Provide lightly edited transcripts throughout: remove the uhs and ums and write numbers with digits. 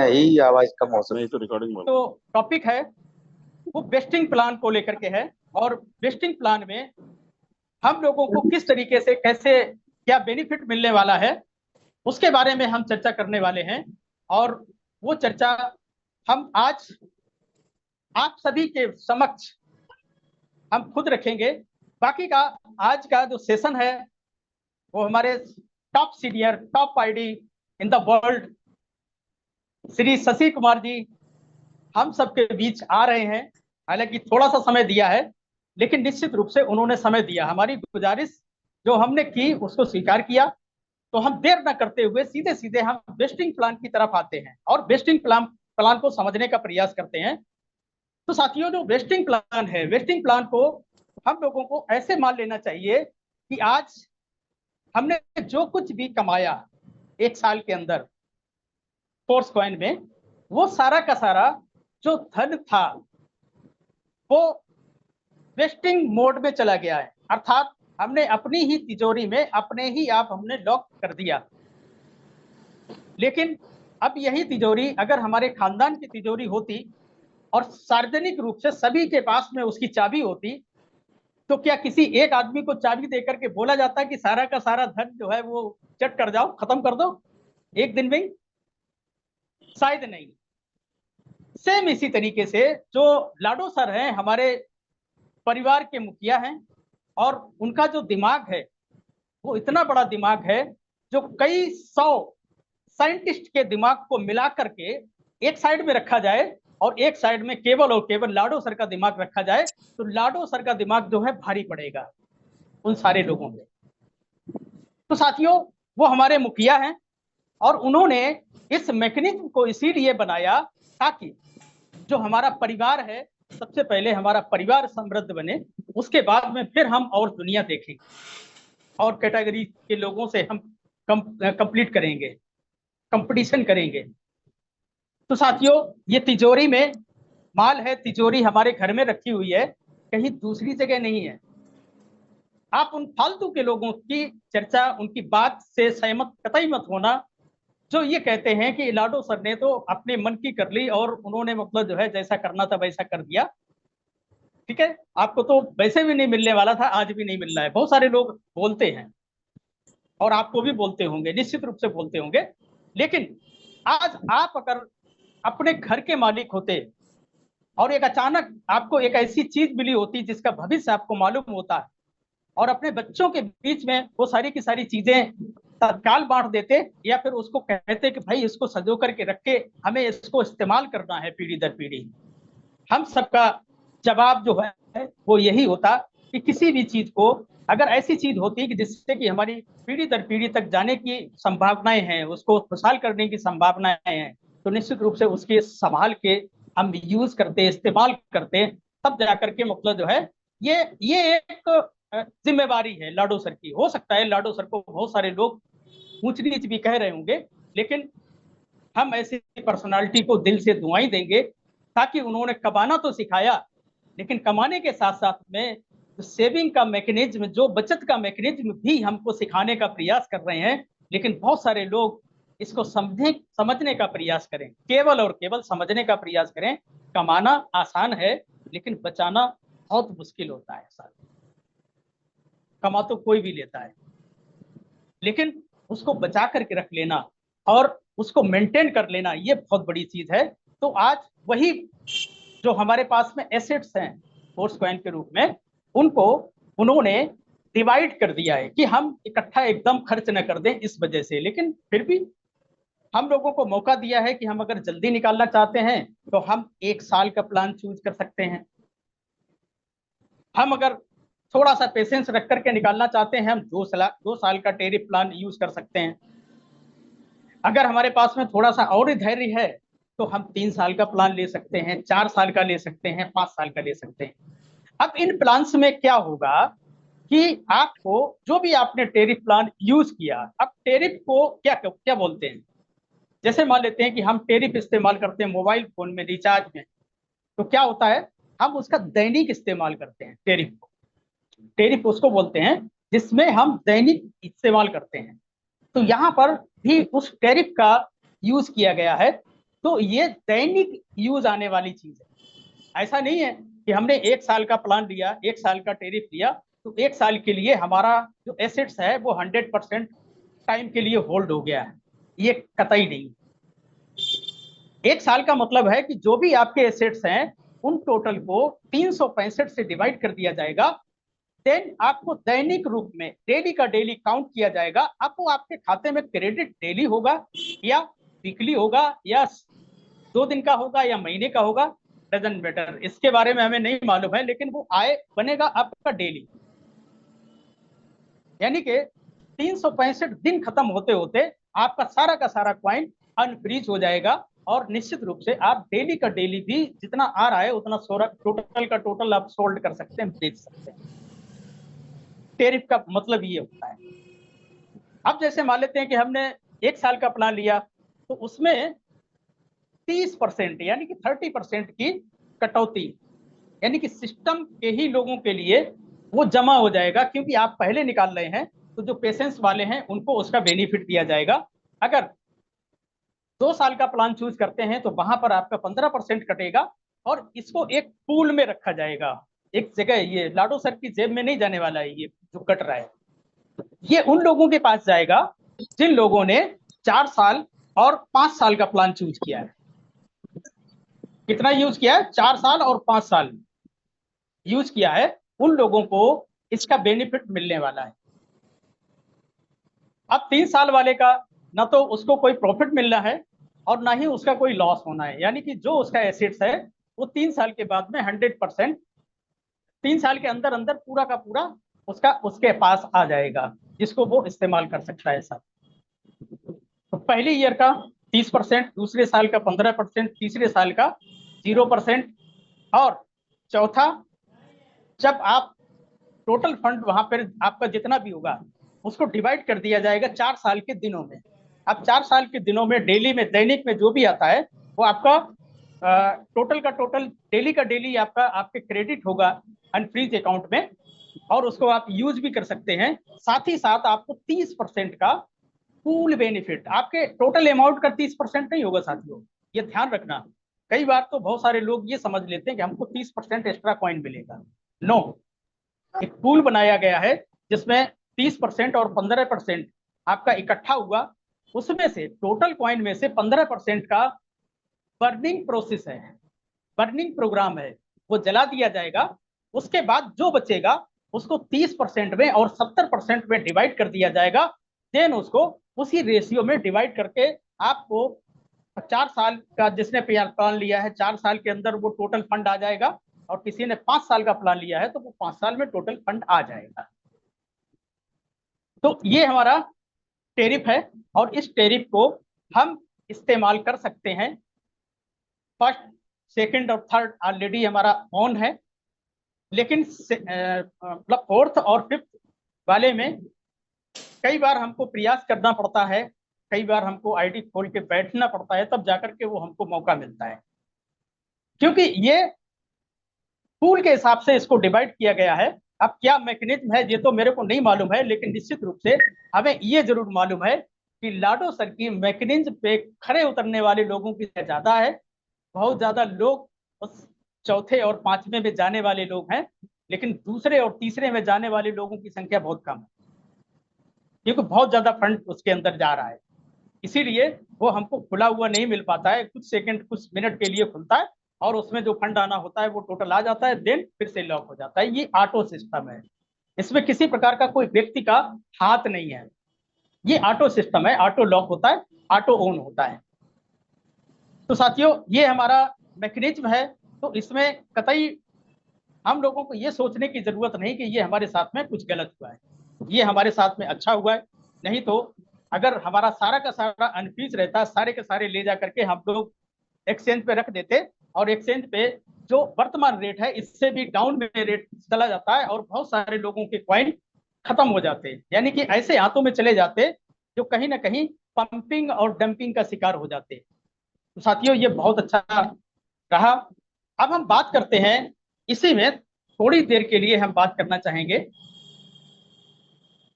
ही आवाज कम हो सकती नहीं तो रिकॉर्डिंग बंद। तो टॉपिक है वो वेस्टिंग प्लान को लेकर के है, और वेस्टिंग प्लान में हम लोगों को किस तरीके से कैसे क्या बेनिफिट मिलने वाला है उसके बारे में हम चर्चा करने वाले हैं। और वो चर्चा हम आज आप सभी के समक्ष हम खुद रखेंगे। बाकी का आज का जो सेशन है वो हमारे top senior top ID in the world Shri Shashi Kumar ji हम सबके बीच आ रहे हैं। हालांकि थोड़ा सा समय दिया है, लेकिन निश्चित रूप से उन्होंने समय दिया, हमारी गुजारिश जो हमने की उसको स्वीकार किया। तो हम देर न करते हुए सीधे सीधे हम वेस्टिंग प्लान की तरफ आते हैं और वेस्टिंग प्लान को समझने का प्रयास करते हैं। तो साथियों, जो वेस्टिंग प्लान है, वेस्टिंग प्लान को हम लोगों को ऐसे मान लेना चाहिए कि आज हमने जो कुछ भी कमाया एक साल के अंदर फोर्स कॉइन में, वो सारा का सारा जो धन था वो वेस्टिंग मोड में चला गया है। अर्थात हमने अपनी ही तिजोरी में अपने ही आप हमने लॉक कर दिया। लेकिन अब यही तिजोरी अगर हमारे खानदान की तिजोरी होती और सार्वजनिक रूप से सभी के पास में उसकी चाबी होती, तो क्या किसी एक आदमी को चाबी देकर के बोला जाता कि सारा का सारा धन जो है वो चट कर जाओ, खत्म कर दो एक दिन में? शायद नहीं। सेम इसी तरीके से जो लाडो सर हैं, हमारे परिवार के मुखिया हैं, और उनका जो दिमाग है वो इतना बड़ा दिमाग है जो कई सौ साइंटिस्ट के दिमाग को मिला करके एक साइड में रखा जाए और एक साइड में केवल और केवल लाडो सर का दिमाग रखा जाए, तो लाडो सर का दिमाग जो है भारी पड़ेगा उन सारे लोगों में। तो साथियों, वो हमारे मुखिया हैं और उन्होंने इस मैकेनिज्म को इसीलिए बनाया ताकि जो हमारा परिवार है, सबसे पहले हमारा परिवार समृद्ध बने, उसके बाद में फिर हम और दुनिया देखेंगे और कैटेगरी के लोगों से हम कंप्लीट करेंगे, कंपटीशन करेंगे। तो साथियों, ये तिजोरी में माल है, तिजोरी हमारे घर में रखी हुई है, कहीं दूसरी जगह नहीं है। आप उन फालतू के लोगों की चर्चा, उनकी बात से सहमत कतई मत होना जो ये कहते हैं कि लाडो सर ने तो अपने मन की कर ली और उन्होंने मतलब जो है जैसा करना था वैसा कर दिया। ठीक है, आपको तो वैसे भी नहीं मिलने वाला था, आज भी नहीं मिल रहा है। बहुत सारे लोग बोलते हैं और आपको भी बोलते होंगे, निश्चित रूप से बोलते होंगे। लेकिन आज आप अगर अपने घर के मालिक होते और एक अचानक आपको एक ऐसी चीज मिली होती जिसका भविष्य आपको मालूम होता है, और अपने बच्चों के बीच में वो सारी की सारी चीजें तत्काल बांट देते, या फिर उसको कहते कि भाई इसको सजो करके रखे, हमें इसको इस्तेमाल करना है पीढ़ी दर पीढ़ी, हम सबका जवाब जो है वो यही होता कि किसी भी चीज को अगर ऐसी चीज होती कि जिससे कि हमारी पीढ़ी दर पीढ़ी तक जाने की संभावनाएं हैं, उसको खुशहाल करने की संभावनाएं हैं, तो निश्चित रूप से उसके संभाल के हम यूज करते, इस्तेमाल करते, तब जाकर के मतलब जो है ये एक जिम्मेवारी है लाडो सर की। हो सकता है लाडो सर को बहुत सारे लोग ऊंच नीच भी कह रहे होंगे, लेकिन हम ऐसी पर्सनालिटी को दिल से दुआई देंगे ताकि उन्होंने कमाना तो सिखाया, लेकिन कमाने के साथ साथ में सेविंग का मैकेनिज्म, जो बचत का मैकेनिज्म भी हमको सिखाने का प्रयास कर रहे हैं। लेकिन बहुत सारे लोग इसको समझने का प्रयास करें, केवल और केवल समझने का प्रयास करें। कमाना आसान है लेकिन बचाना बहुत मुश्किल होता है। साथ कमा तो कोई भी लेता है, लेकिन उसको बचा करके रख लेना और उसको मेंटेन कर लेना, ये बहुत बड़ी चीज है। तो आज वही जो हमारे पास में एसेट्स हैं फोर्स कॉइन के रूप में, उनको उन्होंने डिवाइड कर दिया है कि हम इकट्ठा एकदम खर्च न कर दें इस वजह से। लेकिन फिर भी हम लोगों को मौका दिया है कि हम अगर जल्दी निकालना चाहते हैं तो हम एक साल का प्लान चूज कर सकते हैं। हम अगर थोड़ा सा पेशेंस रख करके निकालना चाहते हैं, हम 2 साल का टेरिफ प्लान यूज कर सकते हैं। अगर हमारे पास में थोड़ा सा और धैर्य है तो हम 3 साल का प्लान ले सकते हैं, 4 साल का ले सकते हैं, 5 साल का ले सकते हैं। अब इन प्लान्स में क्या होगा कि आपको जो भी आपने टेरिफ प्लान यूज किया, अब टेरिफ को क्या क्या बोलते हैं, जैसे मान लेते हैं कि हम टेरिफ इस्तेमाल करते हैं मोबाइल फोन में रिचार्ज में, तो क्या होता है, हम उसका दैनिक इस्तेमाल करते हैं टेरिफ को। टेरिफ उसको बोलते हैं जिसमें हम दैनिक इस्तेमाल करते हैं। तो यहाँ पर भी उस टेरिफ का यूज किया गया है तो ये दैनिक यूज आने वाली चीज है। ऐसा नहीं है कि हमने 1 साल का प्लान लिया, 1 साल का टेरिफ लिया, तो 1 साल के लिए हमारा जो एसेट्स है वो 100% टाइम के लिए होल्ड हो गया है। ये कतई नहीं। 1 साल का मतलब है कि जो भी आपके एसेट्स हैं उन टोटल को 365 से डिवाइड कर दिया जाएगा। देन आपको दैनिक रूप में डेली का डेली काउंट किया जाएगा। आपको आपके खाते में क्रेडिट डेली होगा या वीकली होगा या 2 दिन का होगा या महीने का होगा, डजंट मैटर, इसके बारे में हमें नहीं मालूम है, लेकिन वो आय बनेगा आपका डेली। यानी कि 365 दिन खत्म होते होते आपका सारा का सारा क्वाइन अनफ्रीज हो जाएगा और निश्चित रूप से आप डेली का डेली भी जितना आ रहा है उतना टोटल का टोटल आप सोल्ड कर सकते हैं, बेच सकते हैं। टेरिफ का मतलब ये होता है। अब जैसे मान लेते हैं कि हमने 1 साल का प्लान लिया, तो उसमें 30% यानी कि 30% की कटौती, यानी कि सिस्टम के ही लोगों के लिए वो जमा हो जाएगा, क्योंकि आप पहले निकाल रहे हैं, तो जो पेशेंस वाले हैं उनको उसका बेनिफिट दिया जाएगा। अगर 2 साल का प्लान चूज करते हैं तो वहां पर आपका 15% कटेगा और इसको एक पूल में रखा जाएगा एक जगह। ये लाडो सर की जेब में नहीं जाने वाला है, ये जो कट रहा है ये उन लोगों के पास जाएगा जिन लोगों ने 4 साल और 5 साल का प्लान चूज किया है। कितना यूज किया है? 4 साल और 5 साल यूज किया है, उन लोगों को इसका बेनिफिट मिलने वाला है। अब 3 साल वाले का ना तो उसको कोई प्रॉफिट मिलना है और ना ही उसका कोई लॉस होना है, यानी कि जो उसका एसेट्स है वो 3 साल के बाद में 100%, 3 साल के अंदर अंदर पूरा का पूरा उसका उसके पास आ जाएगा, जिसको वो इस्तेमाल कर सकता है सब। तो पहले ईयर का 30%, दूसरे साल का 15%, तीसरे साल का 0%, और चौथा, जब आप टोटल फंड वहां पर आपका जितना भी होगा उसको डिवाइड कर दिया जाएगा 4 साल के दिनों में। अब 4 साल के दिनों में डेली में दैनिक में जो भी आता है वो आपका टोटल का टोटल डेली का डेली आपका आपके क्रेडिट होगा अनफ्रीज अकाउंट में, और उसको आप यूज भी कर सकते हैं। साथ ही साथ आपको 30% का पूल बेनिफिट, आपके टोटल अमाउंट का 30% नहीं होगा साथियों, ये ध्यान रखना। कई बार तो बहुत सारे लोग ये समझ लेते हैं कि हमको 30% एक्स्ट्रा कॉइन मिलेगा। नो, एक पूल बनाया गया है जिसमें 30% और 15% आपका इकट्ठा हुआ, उसमें से टोटल कॉइन में से 15% का बर्निंग प्रोसेस है, बर्निंग प्रोग्राम है, वो जला दिया जाएगा। उसके बाद जो बचेगा उसको 30% में और 70% में डिवाइड कर दिया जाएगा। देन उसको उसी रेशियो में डिवाइड करके आपको 4 साल का जिसने प्लान लिया है 4 साल के अंदर वो टोटल फंड आ जाएगा, और किसी ने 5 साल का प्लान लिया है तो वो 5 साल में टोटल फंड आ जाएगा। तो ये हमारा टेरिफ है, और इस टेरिफ को हम इस्तेमाल कर सकते हैं। फर्स्ट, सेकंड और थर्ड ऑलरेडी हमारा ऑन है, लेकिन मतलब फोर्थ और फिफ्थ वाले में कई बार हमको प्रयास करना पड़ता है, कई बार हमको आईडी खोल के बैठना पड़ता है, तब जाकर के वो हमको मौका मिलता है। क्योंकि ये पूल के हिसाब से इसको डिवाइड किया गया है। अब क्या मैकेनिज्म है ये तो मेरे को नहीं मालूम है, लेकिन निश्चित रूप से हमें ये जरूर मालूम है कि लाडो सर की मैकेनिज्म पे खड़े उतरने वाले लोगों की ज्यादा है। बहुत ज्यादा लोग उस चौथे और पांचवें में जाने वाले लोग हैं, लेकिन दूसरे और तीसरे में जाने वाले लोगों की संख्या बहुत कम है, क्योंकि बहुत ज्यादा फंड उसके अंदर जा रहा है। इसीलिए वो हमको खुला हुआ नहीं मिल पाता है, कुछ सेकंड कुछ मिनट के लिए खुलता है और उसमें जो फंड आना होता है वो टोटल आ जाता है, देन फिर से लॉक हो जाता है। ये ऑटो सिस्टम है, इसमें किसी प्रकार का कोई व्यक्ति का हाथ नहीं है। ये ऑटो सिस्टम है, ऑटो लॉक होता है, ऑटो ऑन होता है। तो साथियों ये हमारा मैकेनिज्म है। तो इसमें कतई हम लोगों को ये सोचने की जरूरत नहीं कि ये हमारे साथ में कुछ गलत हुआ है, ये हमारे साथ में अच्छा हुआ है। नहीं तो अगर हमारा सारा का सारा अनफीस रहता, सारे के सारे ले जा करके हम लोग एक्सचेंज पे रख देते, और एक्सचेंज पे जो वर्तमान रेट है इससे भी डाउन में रेट चला जाता है और बहुत सारे लोगों के क्वाइन खत्म हो जाते, यानी कि ऐसे हाथों में चले जाते जो कहीं ना कहीं पंपिंग और डंपिंग का शिकार हो जाते। तो साथियों ये बहुत अच्छा रहा। अब हम बात करते हैं, इसी में थोड़ी देर के लिए हम बात करना चाहेंगे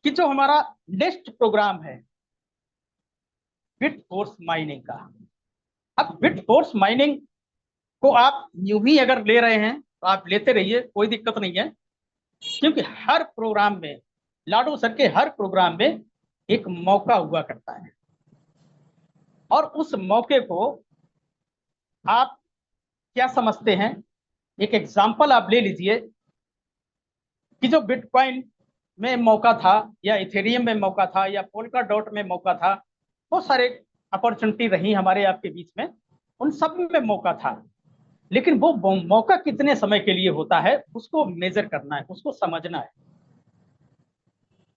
कि जो हमारा नेक्स्ट प्रोग्राम है बिट फोर्स माइनिंग का। अब बिट फोर्स माइनिंग को आप यूं ही अगर ले रहे हैं तो आप लेते रहिए, कोई दिक्कत नहीं है, क्योंकि हर प्रोग्राम में, लाडो सर के हर प्रोग्राम में एक मौका हुआ करता है, और उस मौके को आप क्या समझते हैं? एक एग्जांपल आप ले लीजिए कि जो बिटकॉइन में मौका था, या इथेरियम में मौका था, या पोल्का डॉट में मौका था, बहुत सारे अपॉर्चुनिटी रही हमारे आपके बीच में, उन सब में मौका था। लेकिन वो मौका कितने समय के लिए होता है, उसको मेजर करना है, उसको समझना है।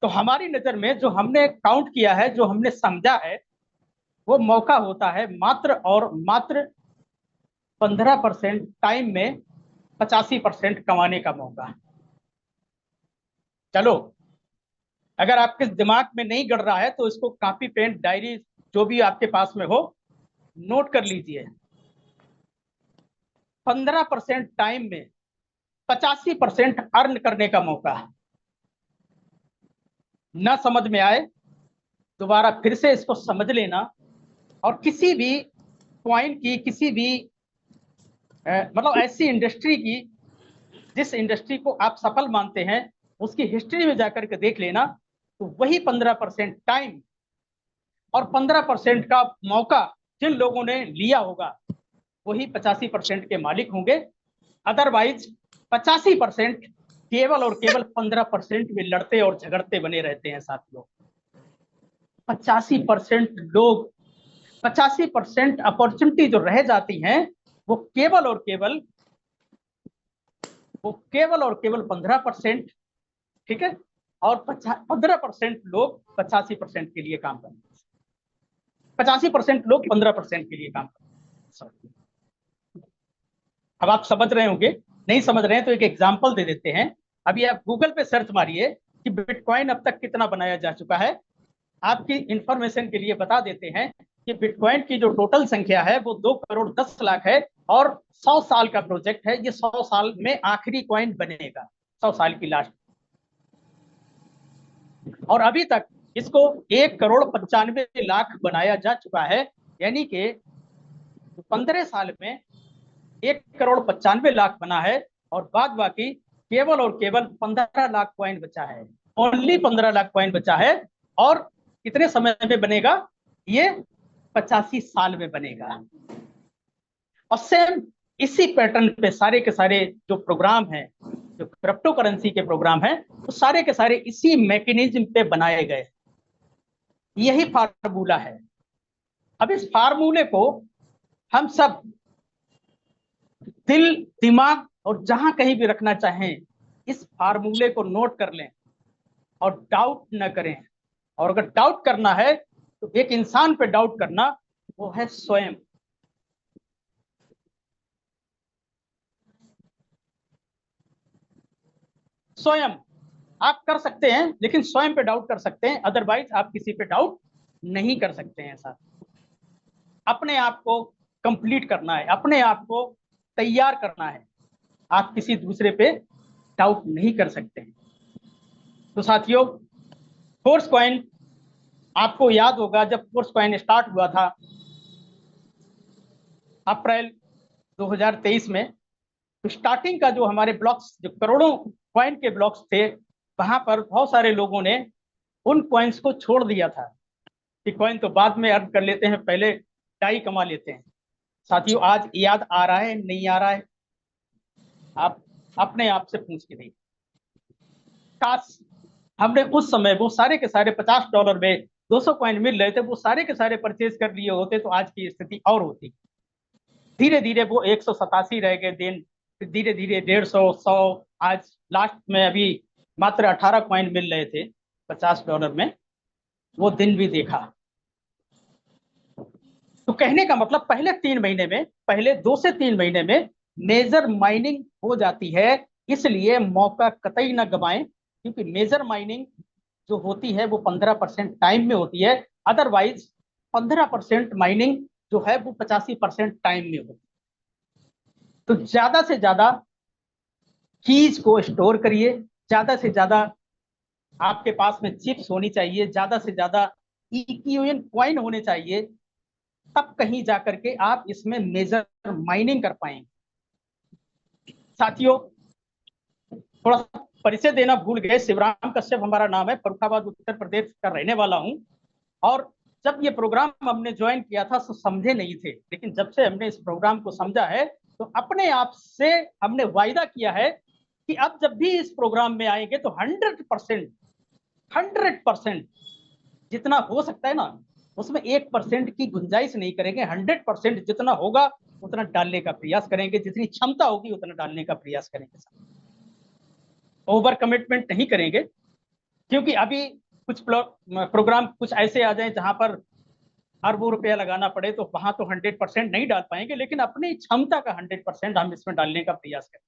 तो हमारी नजर में जो हमने काउंट किया है, जो हमने समझा है, वो मौका होता है मात्र और मात्र 15% टाइम में 85% कमाने का मौका। चलो, अगर आपके दिमाग में नहीं गड़ रहा है तो इसको कॉपी पेन डायरी जो भी आपके पास में हो नोट कर लीजिए। 15% टाइम में 85% अर्न करने का मौका। ना समझ में आए, दोबारा फिर से इसको समझ लेना, और किसी भी पॉइंट की, किसी भी मतलब ऐसी इंडस्ट्री की जिस इंडस्ट्री को आप सफल मानते हैं, उसकी हिस्ट्री में जाकर के देख लेना, तो वही 15% टाइम और 15% का मौका जिन लोगों ने लिया होगा, वही 85% के मालिक होंगे। अदरवाइज 85% केवल और केवल 15% में लड़ते और झगड़ते बने रहते हैं साथियों। 85% लोग, 85% अपॉर्चुनिटी जो रह जाती हैं, वो केवल और केवल 15%, ठीक है, और 15% लोग 85% के लिए काम करते हैं, 85% लोग 15% के लिए काम करते हैं। अब आप समझ रहे होंगे, नहीं समझ रहे हैं तो एक एग्जांपल दे देते हैं। अभी आप गूगल पे सर्च मारिए कि बिटकॉइन अब तक कितना बनाया जा चुका है। आपकी इंफॉर्मेशन के लिए बता देते हैं कि बिटकॉइन की जो टोटल संख्या है वो 2,10,00,000 है, और 100 साल का प्रोजेक्ट है। ये 100 साल में आखिरी कॉइन बनेगा, 100 साल की लास्ट। और अभी तक इसको 1,95,00,000 बनाया जा चुका है, यानी कि 15 साल में 1,95,00,000 बना है, और बाद बाकी केवल और केवल 15 लाख कॉइन बचा है। ओनली 15 लाख कॉइन बचा है, और कितने समय में बनेगा? ये 85 साल में बनेगा। और सेम इसी पैटर्न पे सारे के सारे जो प्रोग्राम हैं, जो क्रिप्टो करेंसी के प्रोग्राम हैं, वो सारे के सारे इसी मैकेनिज्म पे बनाए गए। यही फार्मूला है। अब इस फार्मूले को हम सब दिल, दिमाग और जहां कहीं भी रखना चाहें, इस फार्मूले को नोट कर लें और डाउट न करें। और अगर डाउट करना है तो एक इंसान पे डाउट करना, वो है स्वयं। स्वयं आप कर सकते हैं, लेकिन स्वयं पे डाउट कर सकते हैं, अदरवाइज आप किसी पे डाउट नहीं कर सकते हैं। साथ अपने आप को कंप्लीट करना है, अपने आप को तैयार करना है। आप किसी दूसरे पे डाउट नहीं कर सकते हैं। तो साथियों, फोर्स कॉइन, आपको याद होगा जब फोर्स कॉइन स्टार्ट हुआ था अप्रैल 2023 में, तो स्टार्टिंग का जो हमारे ब्लॉक्स, जो करोड़ों कॉइन के ब्लॉक्स थे, वहां पर बहुत सारे लोगों ने उन कॉइन्स को छोड़ दिया था कि कॉइन तो बाद में अर्न कर लेते हैं, पहले टाई कमा लेते हैं। साथियों, आज याद आ रहा है, नहीं आ रहा है? आप अपने आप से पूछ के देखिए। काश हमने उस समय वो सारे के सारे $50 में 200 कॉइन मिल रहे थे, वो सारे के सारे परचेज कर लिए होते, तो आज की स्थिति और होती। धीरे धीरे वो 187 रह गए दिन, फिर धीरे धीरे 150, 100, आज लास्ट में अभी मात्र 18 कॉइन मिल रहे थे $50 में। वो दिन भी देखा। तो कहने का मतलब, पहले 3 महीने में, पहले 2 से 3 महीने में मेजर माइनिंग हो जाती है। इसलिए मौका कतई ना गवाएं, क्योंकि मेजर माइनिंग जो होती है वो 15% टाइम में होती है। अदरवाइज 15% माइनिंग जो है वो 85% टाइम में होती है। तो ज्यादा से ज्यादा चीज को स्टोर करिए, ज्यादा से ज्यादा आपके पास में चिप्स होनी चाहिए, ज्यादा से ज्यादा इक्विवेलेंट कॉइन होने चाहिए, तब कहीं जाकर के आप इसमें मेजर माइनिंग कर पाएंगे। साथियों, थोड़ा सा परिचय देना भूल गए, शिवराम कश्यप हमारा नाम है, फर्रुखाबाद उत्तर प्रदेश का रहने वाला हूं। और जब ये प्रोग्राम हमने ज्वाइन किया था तो समझे नहीं थे, लेकिन जब से हमने इस प्रोग्राम को समझा है तो अपने आप से हमने वायदा किया है कि अब जब भी इस प्रोग्राम में आएंगे तो 100% जितना हो सकता है ना, उसमें 1% की गुंजाइश नहीं करेंगे। 100% जितना होगा उतना डालने का प्रयास करेंगे, जितनी क्षमता होगी उतना डालने का प्रयास करेंगे। ओवर कमिटमेंट नहीं करेंगे, क्योंकि अभी कुछ प्रोग्राम कुछ ऐसे आ जाए जहां पर अरबों रुपया लगाना पड़े, तो वहां तो 100% नहीं डाल पाएंगे, लेकिन अपनी क्षमता का 100% हम इसमें डालने का प्रयास करें।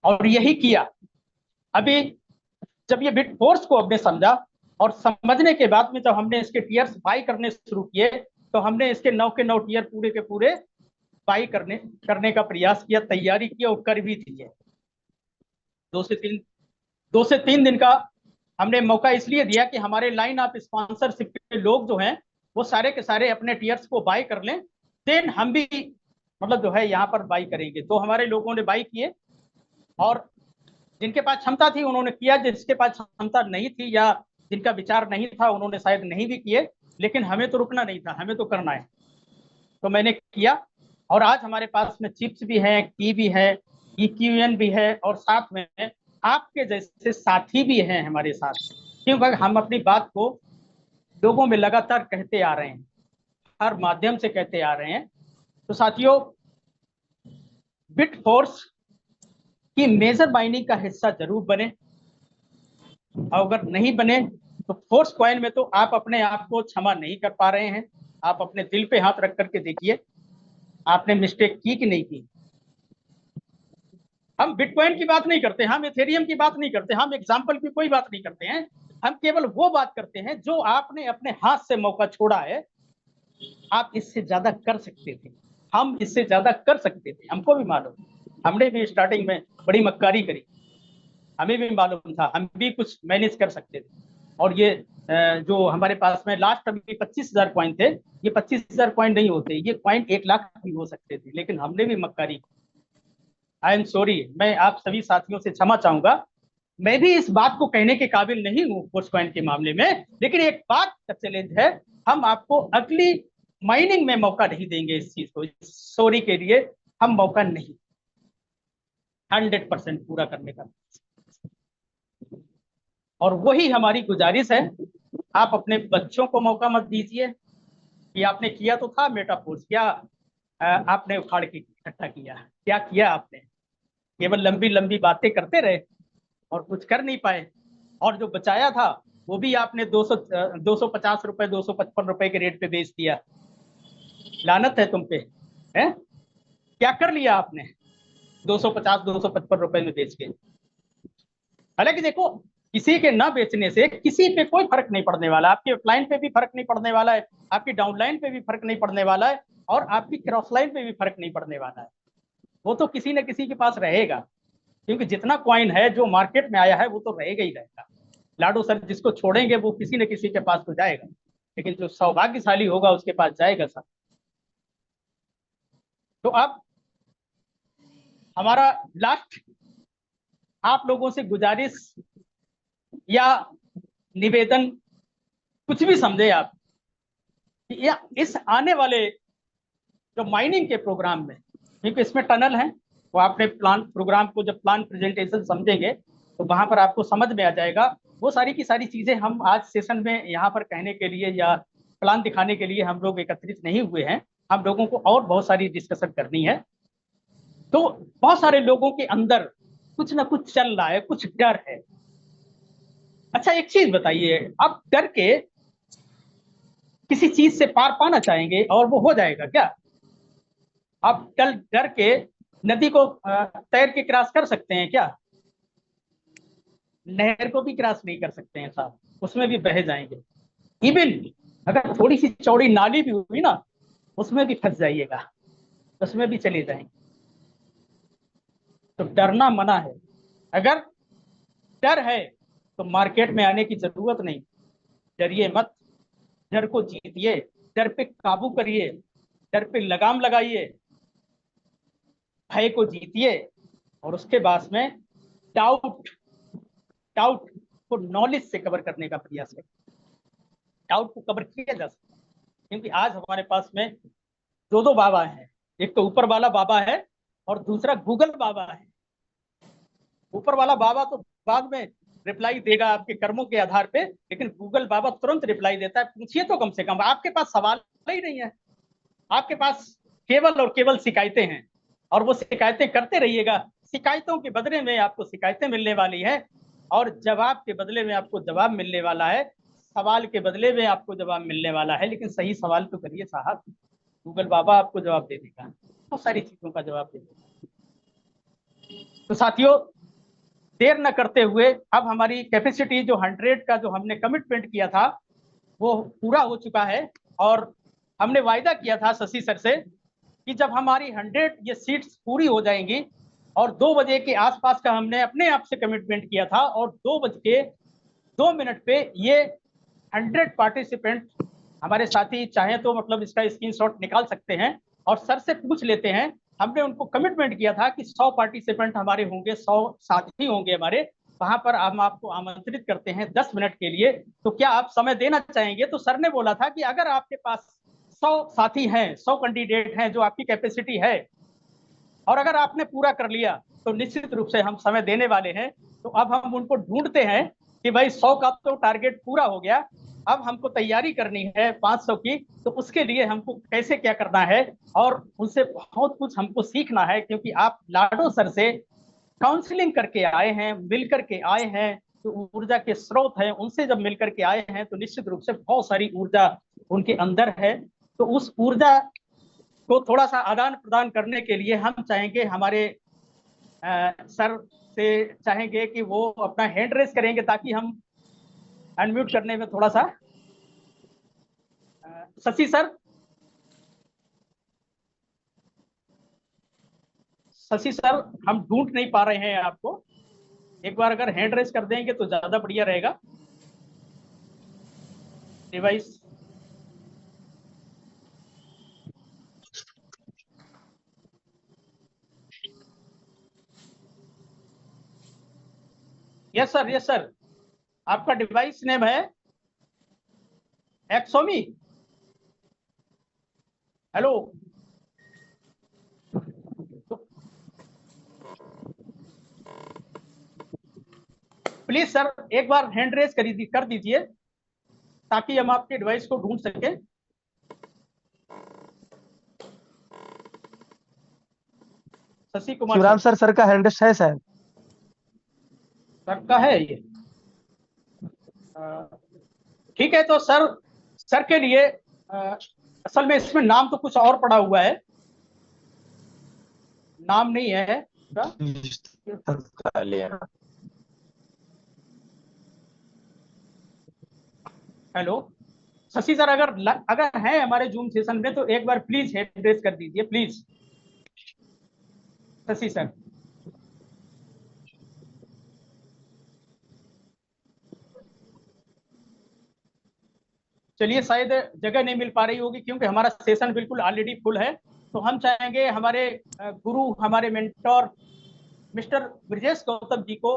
और यही किया। अभी जब ये बिट फोर्स को हमने समझा और समझने के बाद में जब हमने इसके टीयर्स बाई करने शुरू किए, तो हमने इसके 9 के 9 टीयर पूरे के पूरे बाई करने का प्रयास किया, तैयारी की और कर भी दिए। 2 से 3 दिन का हमने मौका इसलिए दिया कि हमारे लाइन ऑफ स्पॉन्सरशिप के लोग जो हैं वो सारे के सारे अपने टीयर्स को बाई कर लें, देन हम भी मतलब जो है यहाँ पर बाई करेंगे। तो हमारे लोगों ने बाई किए और जिनके पास क्षमता थी उन्होंने किया, जिसके पास क्षमता नहीं थी या जिनका विचार नहीं था उन्होंने शायद नहीं भी किए, लेकिन हमें तो रुकना नहीं था, हमें तो करना है। तो मैंने किया और आज हमारे पास में चिप्स भी है, की भी है, EQN भी है और साथ में आपके जैसे साथी भी हैं हमारे साथ, क्योंकि हम अपनी बात को लोगों में लगातार कहते आ रहे हैं, हर माध्यम से कहते आ रहे हैं। तो साथियों, बिट फोर्स की मेजर माइनिंग का हिस्सा जरूर बने, अगर नहीं बने तो फोर्स कॉइन में तो आप अपने आप को क्षमा नहीं कर पा रहे हैं। आप अपने दिल पे हाथ रख करके देखिए, आपने मिस्टेक की कि नहीं की। हम बिटकॉइन की बात नहीं करते, हम इथेरियम की बात नहीं करते, हम एग्जाम्पल की कोई बात नहीं करते हैं। हम केवल वो बात करते हैं जो आपने अपने हाथ से मौका छोड़ा है। आप इससे ज्यादा कर सकते थे, हम इससे ज्यादा कर सकते थे, हमको भी मालूम। हमने भी स्टार्टिंग में बड़ी मक्कारी करी, हमें भी मालूम था हम भी कुछ मैनेज कर सकते थे। और ये जो हमारे पास में लास्ट अभी 25,000 कॉइन थे, ये 25,000 कॉइन नहीं होते, ये कॉइन 1 लाख भी हो सकते थे, लेकिन हमने भी मक्कारी। आई एम सॉरी, मैं आप सभी साथियों से क्षमा चाहूंगा, मैं भी इस बात को कहने के काबिल नहीं हूँ फोर्स कॉइन के मामले में, लेकिन एक बात का चैलेंज है, हम आपको अगली माइनिंग में मौका नहीं देंगे। इस चीज को, सॉरी के लिए हम मौका नहीं, 100% पूरा करने का। और वही हमारी गुजारिश है, आप अपने बच्चों को मौका मत दीजिए कि आपने किया तो था मेटाफोर्स, क्या आपने उखाड़ के इकट्ठा किया, क्या किया आपने? केवल लंबी लंबी बातें करते रहे और कुछ कर नहीं पाए। और जो बचाया था वो भी आपने 250 रुपए 255 रुपए के रेट पे बेच दिया। लानत है तुम पे, है? क्या कर लिया आपने 250 255 रुपए में बेच के? हालांकि देखो, किसी के ना बेचने से किसी पे कोई फर्क नहीं पड़ने वाला, आपकी अपलाइन पे भी फर्क नहीं पड़ने वाला है, आपकी डाउनलाइन पे भी फर्क नहीं पड़ने वाला है, और आपकी क्रॉस लाइन पे भी फर्क नहीं पड़ने वाला है। वो तो किसी न किसी के पास रहेगा, क्योंकि जितना कॉइन है जो मार्केट में आया है वो तो रहेगा ही रहेगा। लाडो सर जिसको छोड़ेंगे वो किसी न किसी के पास तो जाएगा, लेकिन जो सौभाग्यशाली होगा उसके पास जाएगा सर। तो अब हमारा लास्ट आप लोगों से गुजारिश या निवेदन, कुछ भी समझे आप, कि इस आने वाले जो माइनिंग के प्रोग्राम में, क्योंकि इसमें टनल है, वो आपने प्लान प्रोग्राम को जब प्लान प्रेजेंटेशन समझेंगे तो वहां पर आपको समझ में आ जाएगा। वो सारी की सारी चीजें हम आज सेशन में यहाँ पर कहने के लिए या प्लान दिखाने के लिए हम लोग एकत्रित नहीं हुए हैं, हम लोगों को और बहुत सारी डिस्कशन करनी है। तो बहुत सारे लोगों के अंदर कुछ ना कुछ चल रहा है, कुछ डर है। अच्छा एक चीज बताइए, आप डर के किसी चीज से पार पाना चाहेंगे और वो हो जाएगा क्या? आप डर के नदी को तैर के क्रॉस कर सकते हैं क्या? नहर को भी क्रॉस नहीं कर सकते हैं साहब, उसमें भी बह जाएंगे। इवन अगर थोड़ी सी चौड़ी नाली भी हुई ना, उसमें भी फंस जाइएगा, उसमें भी चले जाएंगे। तो डरना मना है। अगर डर है तो मार्केट में आने की जरूरत नहीं, डरिए मत, डर को जीतिए डर पे काबू करिए, डर पे लगाम लगाइए, भय को जीतिए, और उसके बाद में डाउट डाउट को नॉलेज से कवर करने का प्रयास करें। डाउट को कवर किया जा सकता है, क्योंकि आज हमारे पास में दो बाबा हैं। एक तो ऊपर वाला बाबा है और दूसरा गूगल बाबा है। ऊपर वाला बाबा तो बाद में रिप्लाई देगा आपके कर्मों के आधार पे, लेकिन गूगल बाबा तुरंत रिप्लाई देता है। पूछिए तो कम से कम, आपके पास सवाल ही नहीं है, आपके पास केवल और केवल शिकायतें हैं, और वो शिकायतें करते रहिएगा। शिकायतों के बदले में आपको शिकायतें मिलने वाली है, और जवाब के बदले में आपको जवाब मिलने वाला है। सवाल के बदले में आपको जवाब मिलने वाला है, लेकिन सही सवाल तो करिए साहब। गूगल बाबा आपको जवाब दे देगा, बहुत सारी चीजों का जवाब दे देगा। तो साथियों, देर न करते हुए, अब हमारी कैपेसिटी जो 100 का जो हमने कमिटमेंट किया था वो पूरा हो चुका है। और हमने वायदा किया था शशि सर से कि जब हमारी 100 ये सीट्स पूरी हो जाएंगी, और 2 बजे के आसपास का हमने अपने आप से कमिटमेंट किया था, और 2 बज के 2 मिनट पे ये 100 पार्टिसिपेंट हमारे साथी चाहे तो मतलब इसका स्क्रीनशॉट निकाल सकते हैं और सर से पूछ लेते हैं। हमने उनको कमिटमेंट किया था कि 100 पार्टिसिपेंट हमारे होंगे, 100 साथी होंगे हमारे। वहां पर हम आपको आमंत्रित करते हैं 10 मिनट के लिए, तो क्या आप समय देना चाहेंगे? तो सर ने बोला था कि अगर आपके पास 100 साथी हैं, 100 कैंडिडेट हैं, जो आपकी कैपेसिटी है, और अगर आपने पूरा कर लिया तो निश्चित रूप से हम समय देने वाले हैं। तो अब हम उनको ढूंढते हैं कि भाई 100 का तो टारगेट पूरा हो गया, अब हमको तैयारी करनी है 500 की। तो उसके लिए हमको कैसे क्या करना है, और उनसे बहुत कुछ हमको सीखना है, क्योंकि आप लाडो सर से काउंसलिंग करके आए हैं, मिल करके आए हैं, तो ऊर्जा के स्रोत हैं, उनसे जब मिल करके आए हैं तो निश्चित रूप से बहुत सारी ऊर्जा उनके अंदर है। तो उस ऊर्जा को थोड़ा सा आदान प्रदान करने के लिए हम चाहेंगे, हमारे सर से चाहेंगे कि वो अपना हैंड रेस करेंगे, ताकि हम अनम्यूट करने में थोड़ा सा शशि सर, शशि सर, हम ढूंढ नहीं पा रहे हैं आपको। एक बार अगर हैंड रेस कर देंगे तो ज्यादा बढ़िया रहेगा। Device, yes sir, yes sir. आपका डिवाइस नेम है एक्सोमी। हेलो, प्लीज सर एक बार हैंड रेस कर दीजिए, ताकि हम आपके डिवाइस को ढूंढ सके। शशि कुमार शिवराम सर, सर का हैंड है शायद। सर का है ये। ठीक है, तो सर, सर के लिए असल में इसमें नाम तो कुछ और पड़ा हुआ है, नाम नहीं है हेलो शशि सर, अगर है हमारे जूम सेशन में तो एक बार प्लीज हैंड रेस कर दीजिए प्लीज, शशि सर। चलिए, शायद जगह नहीं मिल पा रही होगी, क्योंकि हमारा सेशन बिल्कुल ऑलरेडी फुल है। तो हम चाहेंगे हमारे गुरु, हमारे मेंटोर मिस्टर ब्रजेश गौतम जी को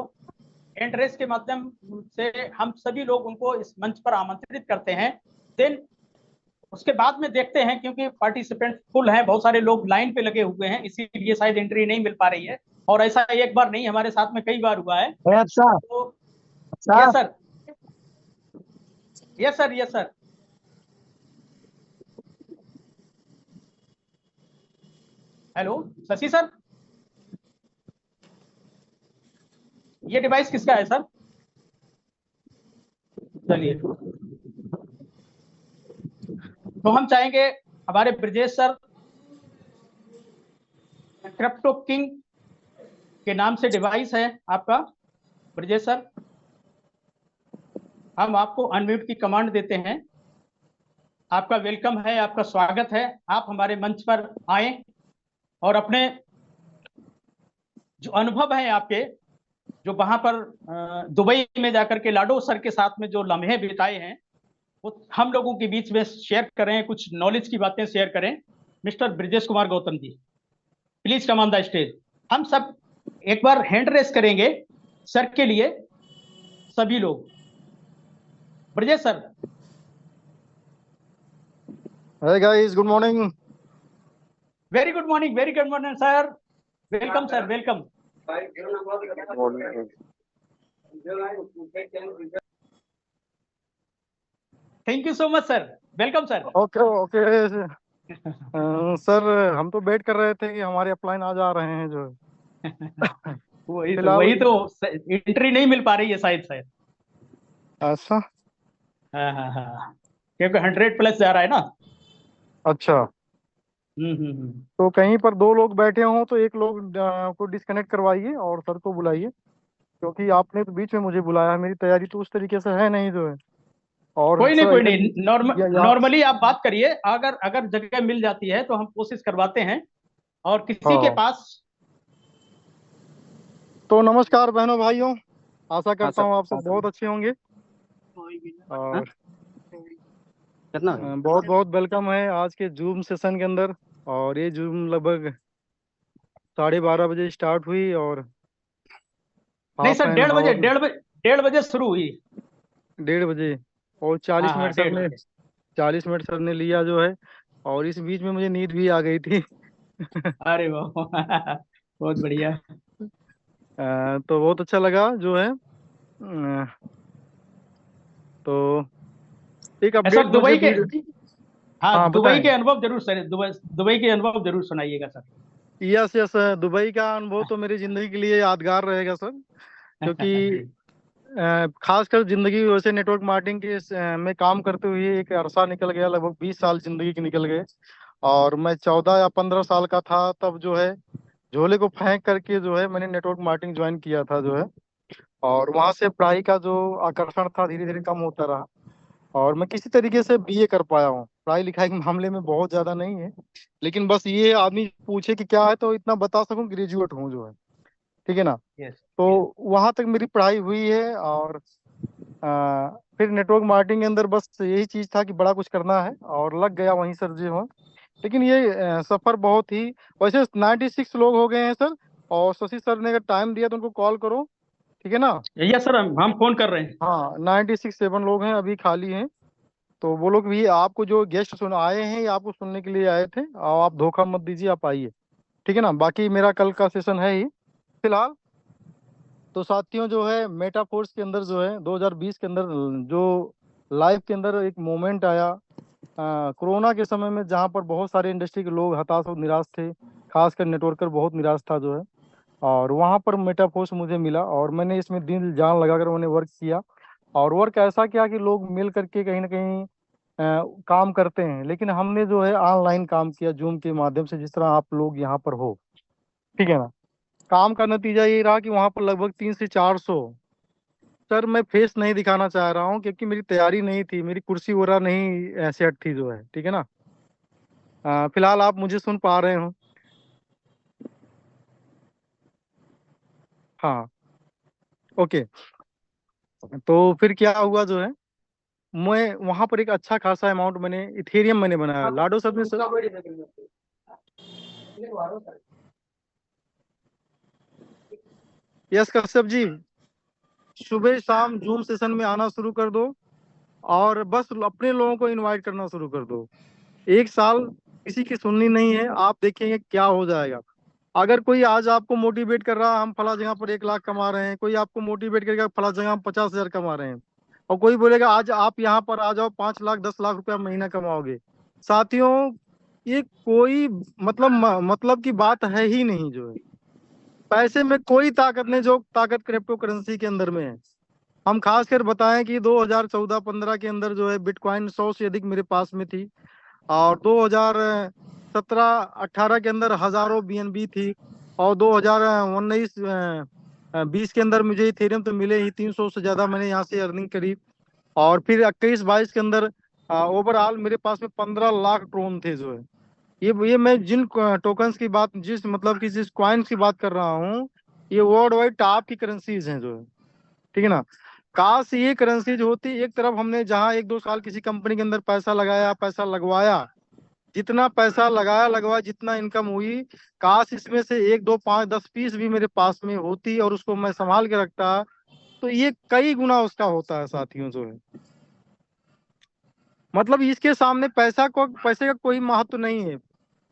हैंड रेस के माध्यम से हम सभी लोग उनको इस मंच पर आमंत्रित करते हैं। देन उसके बाद में देखते हैं, क्योंकि पार्टिसिपेंट फुल हैं, बहुत सारे लोग लाइन पे लगे हुए हैं, इसीलिए शायद एंट्री नहीं मिल पा रही है। और ऐसा एक बार नहीं, हमारे साथ में कई बार हुआ है। अच्छा तो अच्छा। Yes sir, yes sir, yes sir. Hello Shashi sir, ये डिवाइस किसका है सर? चलिए, तो हम चाहेंगे हमारे ब्रजेश सर, क्रिप्टो किंग के नाम से डिवाइस है आपका, ब्रजेश सर, हम आपको अनम्यूट की कमांड देते हैं। आपका वेलकम है, आपका स्वागत है, आप हमारे मंच पर आए और अपने जो अनुभव है आपके, जो वहां पर दुबई में जाकर के लाडो सर के साथ में जो लम्हे बिताए हैं, हम लोगों के बीच में शेयर करें, कुछ नॉलेज की बातें शेयर करें। Mister Brijesh Kumar Gautam ji, please come on the stage. हम सब एक बार हैंड रेस करेंगे सर के लिए, सभी लोग। Brijesh sir. Hey guys, good morning. Very good morning, very good morning sir. Welcome sir, welcome. Thank you so much sir, welcome sir. Okay sir, हम तो वेट कर रहे थे कि हमारे अपलाइन आ जा रहे हैं जो वही तो एंट्री नहीं मिल पा रही है शायद शायद। ऐसा। हाँ हाँ हाँ, क्योंकि 100+ जा रहा है ना। अच्छा, हम्म। तो कहीं पर दो लोग बैठे हों तो एक लोग को डिस्कनेक्ट करवाइए और सर को बुलाइए, क्योंकि आपने तो बीच में मुझे बुलाया है, मेरी तैयारी तो उस तरीके से है नहीं जो है। और कोई सर नहीं, या नॉर्मली आप बात करिए। अगर अगर जगह मिल जाती है तो हम कोशिश करवाते हैं, और किसी के हाँ, पास। तो नमस्कार बहनों भाइयों, आशा हाँ करता सर। हूँ आप सब बहुत अच्छे होंगे हाँ? और बहुत बहुत वेलकम है आज के जूम सेशन के अंदर। और ये जूम लगभग 12:30 बजे स्टार्ट हुई और नहीं हाफ सर, एन 1:30 बजे, हावर 1:30 बजे शुरू हुई। 1:30 बजे और हाँ 40 हाँ, मिनट सर 1:30 ने बजे। 40 मिनट सर ने लिया जो है। और इस बीच में मुझे नींद भी आ गई थी अरे वाह बहुत बढ़िया। तो बहुत अच्छा लगा जो है। तो एक सर अपडेट मुझे दुबई के, हाँ हाँ दुबई बताएं। के अनुभव जरूर सर, दुबई के अनुभव जरूर सुनाइएगा सर। यस यस, दुबई का अनुभव तो मेरी जिंदगी के लिए यादगार रहेगा सर, क्योंकि जी। खासकर जिंदगी वैसे नेटवर्क मार्केटिंग के में काम करते हुए एक अरसा निकल गया, लगभग 20 साल जिंदगी के निकल गए। और मैं 14 या 15 साल का था तब जो है झोले को फेंक करके जो है मैंने नेटवर्क मार्केटिंग ज्वाइन किया था जो है। और वहां से पढ़ाई का जो आकर्षण था धीरे धीरे कम होता रहा और मैं किसी तरीके से बीए कर पाया हूँ। पढ़ाई लिखाई के मामले में बहुत ज्यादा नहीं है, लेकिन बस ये आदमी पूछे कि क्या है तो इतना बता सकूं, ग्रेजुएट हूँ जो है। ठीक है ना। यस। तो वहां तक मेरी पढ़ाई हुई है और फिर नेटवर्क मार्केटिंग के अंदर बस यही चीज था कि बड़ा कुछ करना है और लग गया वहीं सर जी हो। लेकिन ये सफर बहुत ही, वैसे 96 लोग हो गए हैं सर। और शशि सर ने अगर टाइम दिया तो उनको कॉल करो, ठीक है ना। यस सर, हम फोन कर रहे हैं। हाँ, 96 7 लोग हैं अभी खाली हैं। तो वो लोग भी आपको जो गेस्ट सुन आए हैं ये आपको सुनने के लिए आए थे, और आप धोखा मत दीजिए, आप आइए। ठीक है ना। बाकी मेरा कल का सेशन है ही फिलहाल। तो साथियों जो है मेटाफोर्स के अंदर जो है 2020 के अंदर जो लाइफ के अंदर एक मोमेंट आया कोरोना के समय में, जहाँ पर बहुत सारे इंडस्ट्री के लोग हताश और निराश थे, खासकर नेटवर्कर बहुत निराश था जो है। और वहाँ पर मेटाफोर्स मुझे मिला और मैंने इसमें दिल जान लगाकर मैंने वर्क किया। और वर्क ऐसा किया कि लोग मिल करके कहीं ना कहीं काम करते हैं, लेकिन हमने जो है ऑनलाइन काम किया जूम के माध्यम से, जिस तरह आप लोग यहाँ पर हो। ठीक है ना। काम का नतीजा ये रहा कि वहाँ पर लगभग 300 से 400, सर मैं फेस नहीं दिखाना चाह रहा हूँ क्योंकि मेरी तैयारी नहीं थी, मेरी कुर्सी वगैरह नहीं सेट थी जो है। ठीक है ना। फिलहाल आप मुझे सुन पा रहे हो। हाँ, ओके। तो फिर क्या हुआ जो है, मैं वहां पर एक अच्छा खासा अमाउंट मैंने इथेरियम मैंने बनाया। लाडो सर ने यस कश्यप जी, सुबह शाम जूम सेशन में आना शुरू कर दो और बस अपने लोगों को इनवाइट करना शुरू कर दो। एक साल किसी की सुननी नहीं है, आप देखेंगे क्या हो जाएगा। अगर कोई आज आपको मोटिवेट कर रहा है हम फला जगह पर 1 लाख कमा रहे हैं, कोई आपको मोटिवेट करेगा फला जगह हम 50,000 कमा रहे हैं, और कोई बोलेगा आज आप यहाँ पर आ जाओ 5 लाख 10 लाख रुपया महीना कमाओगे। साथियों, ये कोई मतलब की बात है ही नहीं जो है। पैसे में कोई ताकत नहीं जो ताकत क्रिप्टो करेंसी के अंदर में है। हम खासकर बताएं कि 2014-15 के अंदर जो है बिटकॉइन 100 से अधिक मेरे पास में थी, और 2017-18 के अंदर हजारों बीएनबी थी, और 2019 20 के अंदर मुझे इथेरियम तो मिले ही 300 से ज्यादा मैंने यहाँ से अर्निंग करी। और फिर 21-22 के अंदर ओवरऑल मेरे पास में 15 लाख ट्रोन थे जो है। ये मैं जिन टोकन्स की बात, जिस मतलब की जिस कॉइन्स की बात कर रहा हूँ, ये वर्ल्ड वाइड टॉप की करेंसीज हैं जो है। ठीक है ना। काश ये करेंसी जो होती, एक तरफ हमने जहां 1-2 साल किसी कंपनी के अंदर पैसा लगाया, पैसा लगवाया, जितना पैसा लगाया लगवाया, जितना इनकम हुई, काश इसमें से 1, 2, 5, 10 पीस भी मेरे पास में होती और उसको मैं संभाल के रखता, तो ये कई गुना उसका होता है साथियों जो है। मतलब इसके सामने पैसे का कोई महत्व नहीं है।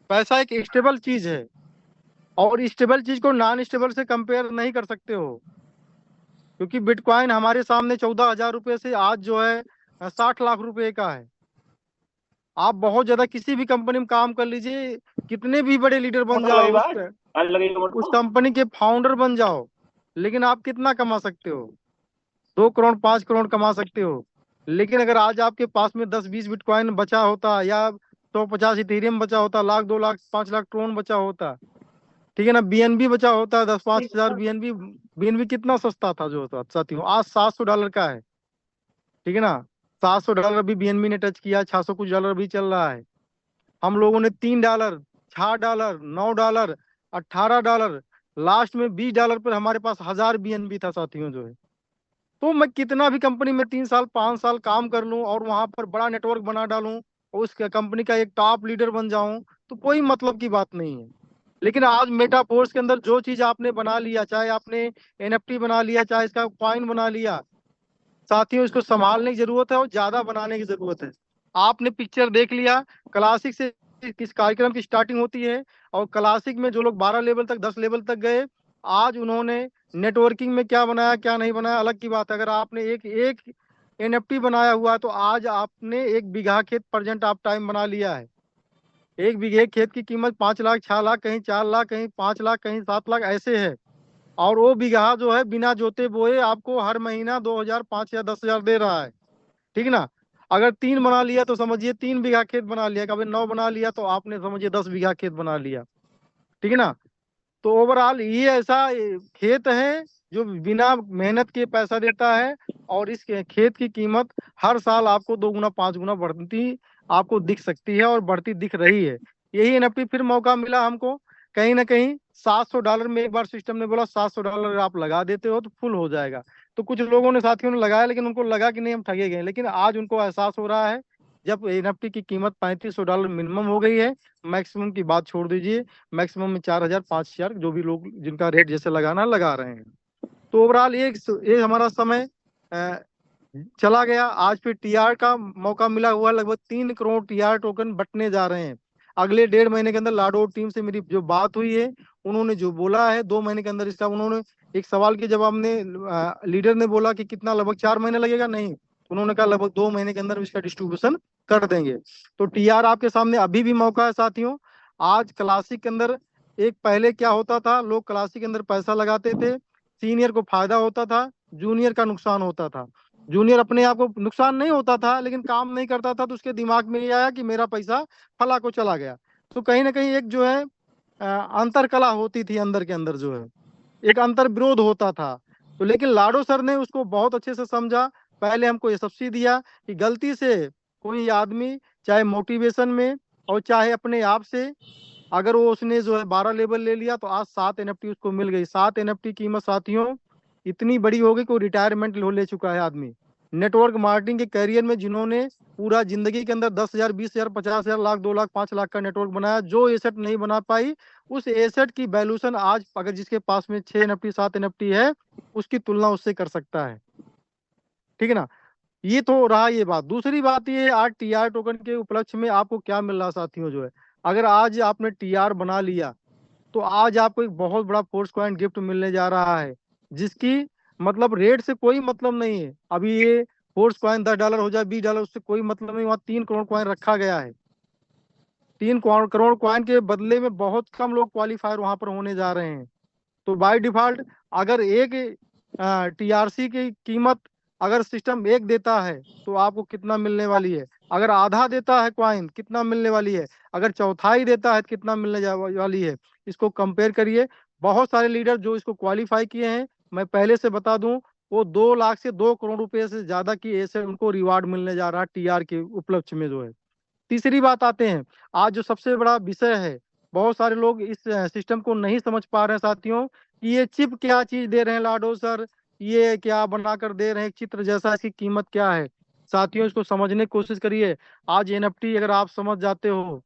पैसा एक स्टेबल चीज है और स्टेबल चीज को नॉन स्टेबल से कंपेयर नहीं कर सकते हो, क्योंकि बिटकॉइन हमारे सामने 14,000 रुपए से आज जो है 60 लाख रुपए का है। आप बहुत ज्यादा किसी भी कंपनी में काम कर लीजिए, कितने भी बड़े लीडर बन जाओ, उस कंपनी के फाउंडर बन जाओ, लेकिन आप कितना कमा सकते हो? 2 करोड़ 5 करोड़ कमा सकते हो। लेकिन अगर आज आपके पास में 10-20 बिटकॉइन बचा होता या 150 इथेरियम बचा होता, लाख 2 लाख 5 लाख ट्रोन बचा होता, ठीक है ना, बीएनबी बचा होता 10-5 हजार बीएनबी कितना सस्ता था जो होता साथियों, आज $700 का है। ठीक है ना, $700 भी बीएनबी ने टच किया, 600 कुछ डॉलर भी चल रहा है। हम लोगों ने $3, $6, $9, $18, लास्ट में $20 पर हमारे पास 1000 बीएनबी था साथियों जो है। तो मैं कितना भी कंपनी में 3 साल 5 साल काम कर लूं और वहां पर बड़ा नेटवर्क बना डालूं और उस कंपनी का एक टॉप लीडर बन जाऊं, तो कोई मतलब की बात नहीं है। लेकिन आज मेटाफोर्स के अंदर जो चीज आपने बना लिया, चाहे आपने एनएफटी बना लिया, चाहे इसका कॉइन बना लिया, साथियों इसको संभालने की जरूरत है और ज्यादा बनाने की जरूरत है। आपने पिक्चर देख लिया, क्लासिक से किस कार्यक्रम की स्टार्टिंग होती है, और क्लासिक में जो लोग 12 लेवल तक 10 लेवल तक गए, आज उन्होंने नेटवर्किंग में क्या बनाया क्या नहीं बनाया अलग की बात है। अगर आपने एक एक एनएफटी बनाया हुआ तो आज आपने 1 बीघा खेत प्रेजेंट आप टाइम बना लिया है। 1 बीघे खेत की कीमत 5 लाख 6 लाख, कहीं 4 लाख, कहीं 5 लाख, कहीं 7 लाख ऐसे है। और वो बीघा जो है बिना जोते बोए आपको हर महीना 2,000 5,000 10,000 दे रहा है। ठीक ना, अगर 3 बना लिया तो समझिए 3 बीघा खेत बना लिया, कभी 9 बना लिया तो आपने समझिए 10 बीघा खेत बना लिया। ठीक है ना, तो ओवरऑल ये ऐसा खेत है जो बिना मेहनत के पैसा देता है, और इस खेत की कीमत हर साल आपको 2 गुना 5 गुना बढ़ती आपको दिख सकती है और बढ़ती दिख रही है। यही एनएफटी फिर मौका मिला हमको, कहीं ना कहीं $700 में एक बार सिस्टम ने बोला $700 आप लगा देते हो तो फुल हो जाएगा। तो कुछ लोगों ने साथियों ने लगाया, लेकिन उनको लगा कि नहीं हम ठगे गए। लेकिन आज उनको एहसास हो रहा है, जब एनएफटी की कीमत $3500 मिनिमम हो गई है, मैक्सिमम की बात छोड़ दीजिए, मैक्सिमम में 4,000 5,000 जो भी लोग जिनका रेट जैसे लगाना लगा रहे हैं। तो ओवरऑल ये हमारा समय चला गया। आज फिर टीआर का मौका मिला हुआ, लगभग 3 करोड़ टीआर टोकन बंटने जा रहे हैं। अगले 1.5 महीने के अंदर लाडो टीम से मेरी जो बात हुई है, उन्होंने जो बोला है 2 महीने के अंदर इसका, उन्होंने एक सवाल के जवाब में लीडर ने बोला कि कितना, लगभग 4 महीने लगेगा, नहीं, उन्होंने कहा लगभग 2 महीने के अंदर इसका डिस्ट्रीब्यूशन कर देंगे। तो टीआर आपके सामने अभी भी मौका है साथियों। आज क्लासिक के अंदर एक पहले क्या होता था, लोग क्लासिक के अंदर पैसा लगाते थे, सीनियर को फायदा होता था, जूनियर का नुकसान होता था। जूनियर अपने आप को नुकसान नहीं होता था, लेकिन काम नहीं करता था, तो उसके दिमाग में ये आया कि मेरा पैसा फला को चला गया। तो कहीं ना कहीं एक जो है अंतर कला होती थी अंदर के अंदर, जो है एक अंतर विरोध होता था। तो लेकिन लाडो सर ने उसको बहुत अच्छे से समझा, पहले हमको ये सब्सिडी दिया कि गलती से कोई आदमी चाहे मोटिवेशन में और चाहे अपने आप से, अगर वो उसने जो है 12 लेवल ले लिया तो आज 7 एनएफटी उसको मिल गई। 7 एनएफटी कीमत साथियों इतनी बड़ी हो गई कि रिटायरमेंट ले चुका है आदमी। नेटवर्क मार्केटिंग के करियर में जिन्होंने पूरा जिंदगी के अंदर 10,000 20,000 50,000 लाख 2 लाख 5 लाख का नेटवर्क बनाया, जो एसेट नहीं बना पाई, उस एसेट की वैल्यूएशन आज अगर जिसके पास में 6 एनएफटी 7 एनएफटी है, उसकी तुलना उससे कर सकता है। ठीक है ना, ये तो रहा ये बात। दूसरी बात ये, आज टीआर टोकन के उपलक्ष्य में आपको क्या मिल रहा साथियों, जो है अगर आज आपने टीआर बना लिया तो आज आपको एक बहुत बड़ा फोर्स कॉइन गिफ्ट मिलने जा रहा है, जिसकी मतलब रेट से कोई मतलब नहीं है। अभी ये फोर्स कॉइन $10 हो जाए $20, उससे कोई मतलब नहीं। वहाँ 3 करोड़ कॉइन रखा गया है। 3 करोड़ कॉइन के बदले में बहुत कम लोग क्वालिफायर वहां पर होने जा रहे हैं। तो बाय डिफॉल्ट अगर एक टीआरसी की कीमत अगर सिस्टम 1 देता है तो आपको कितना मिलने वाली है, अगर आधा देता है कॉइन कितना मिलने वाली है, अगर चौथाई देता है कितना मिलने वाली है, इसको कंपेयर करिए। बहुत सारे लीडर जो इसको क्वालिफाई किए हैं, मैं पहले से बता दूं, वो 2 लाख से 2 करोड़ रुपए से ज्यादा की ऐसे उनको रिवार्ड मिलने जा रहा है टीआर के उपलक्ष्य में, जो है। तीसरी बात आते हैं, आज जो सबसे बड़ा विषय है, बहुत सारे लोग इस सिस्टम को नहीं समझ पा रहे हैं साथियों, कि ये चिप क्या चीज दे रहे हैं लाडो सर, ये क्या बनाकर दे रहे हैं, एक चित्र जैसा, इसकी कीमत क्या है। साथियों, इसको समझने की कोशिश करिए। आज एनएफटी अगर आप समझ जाते हो,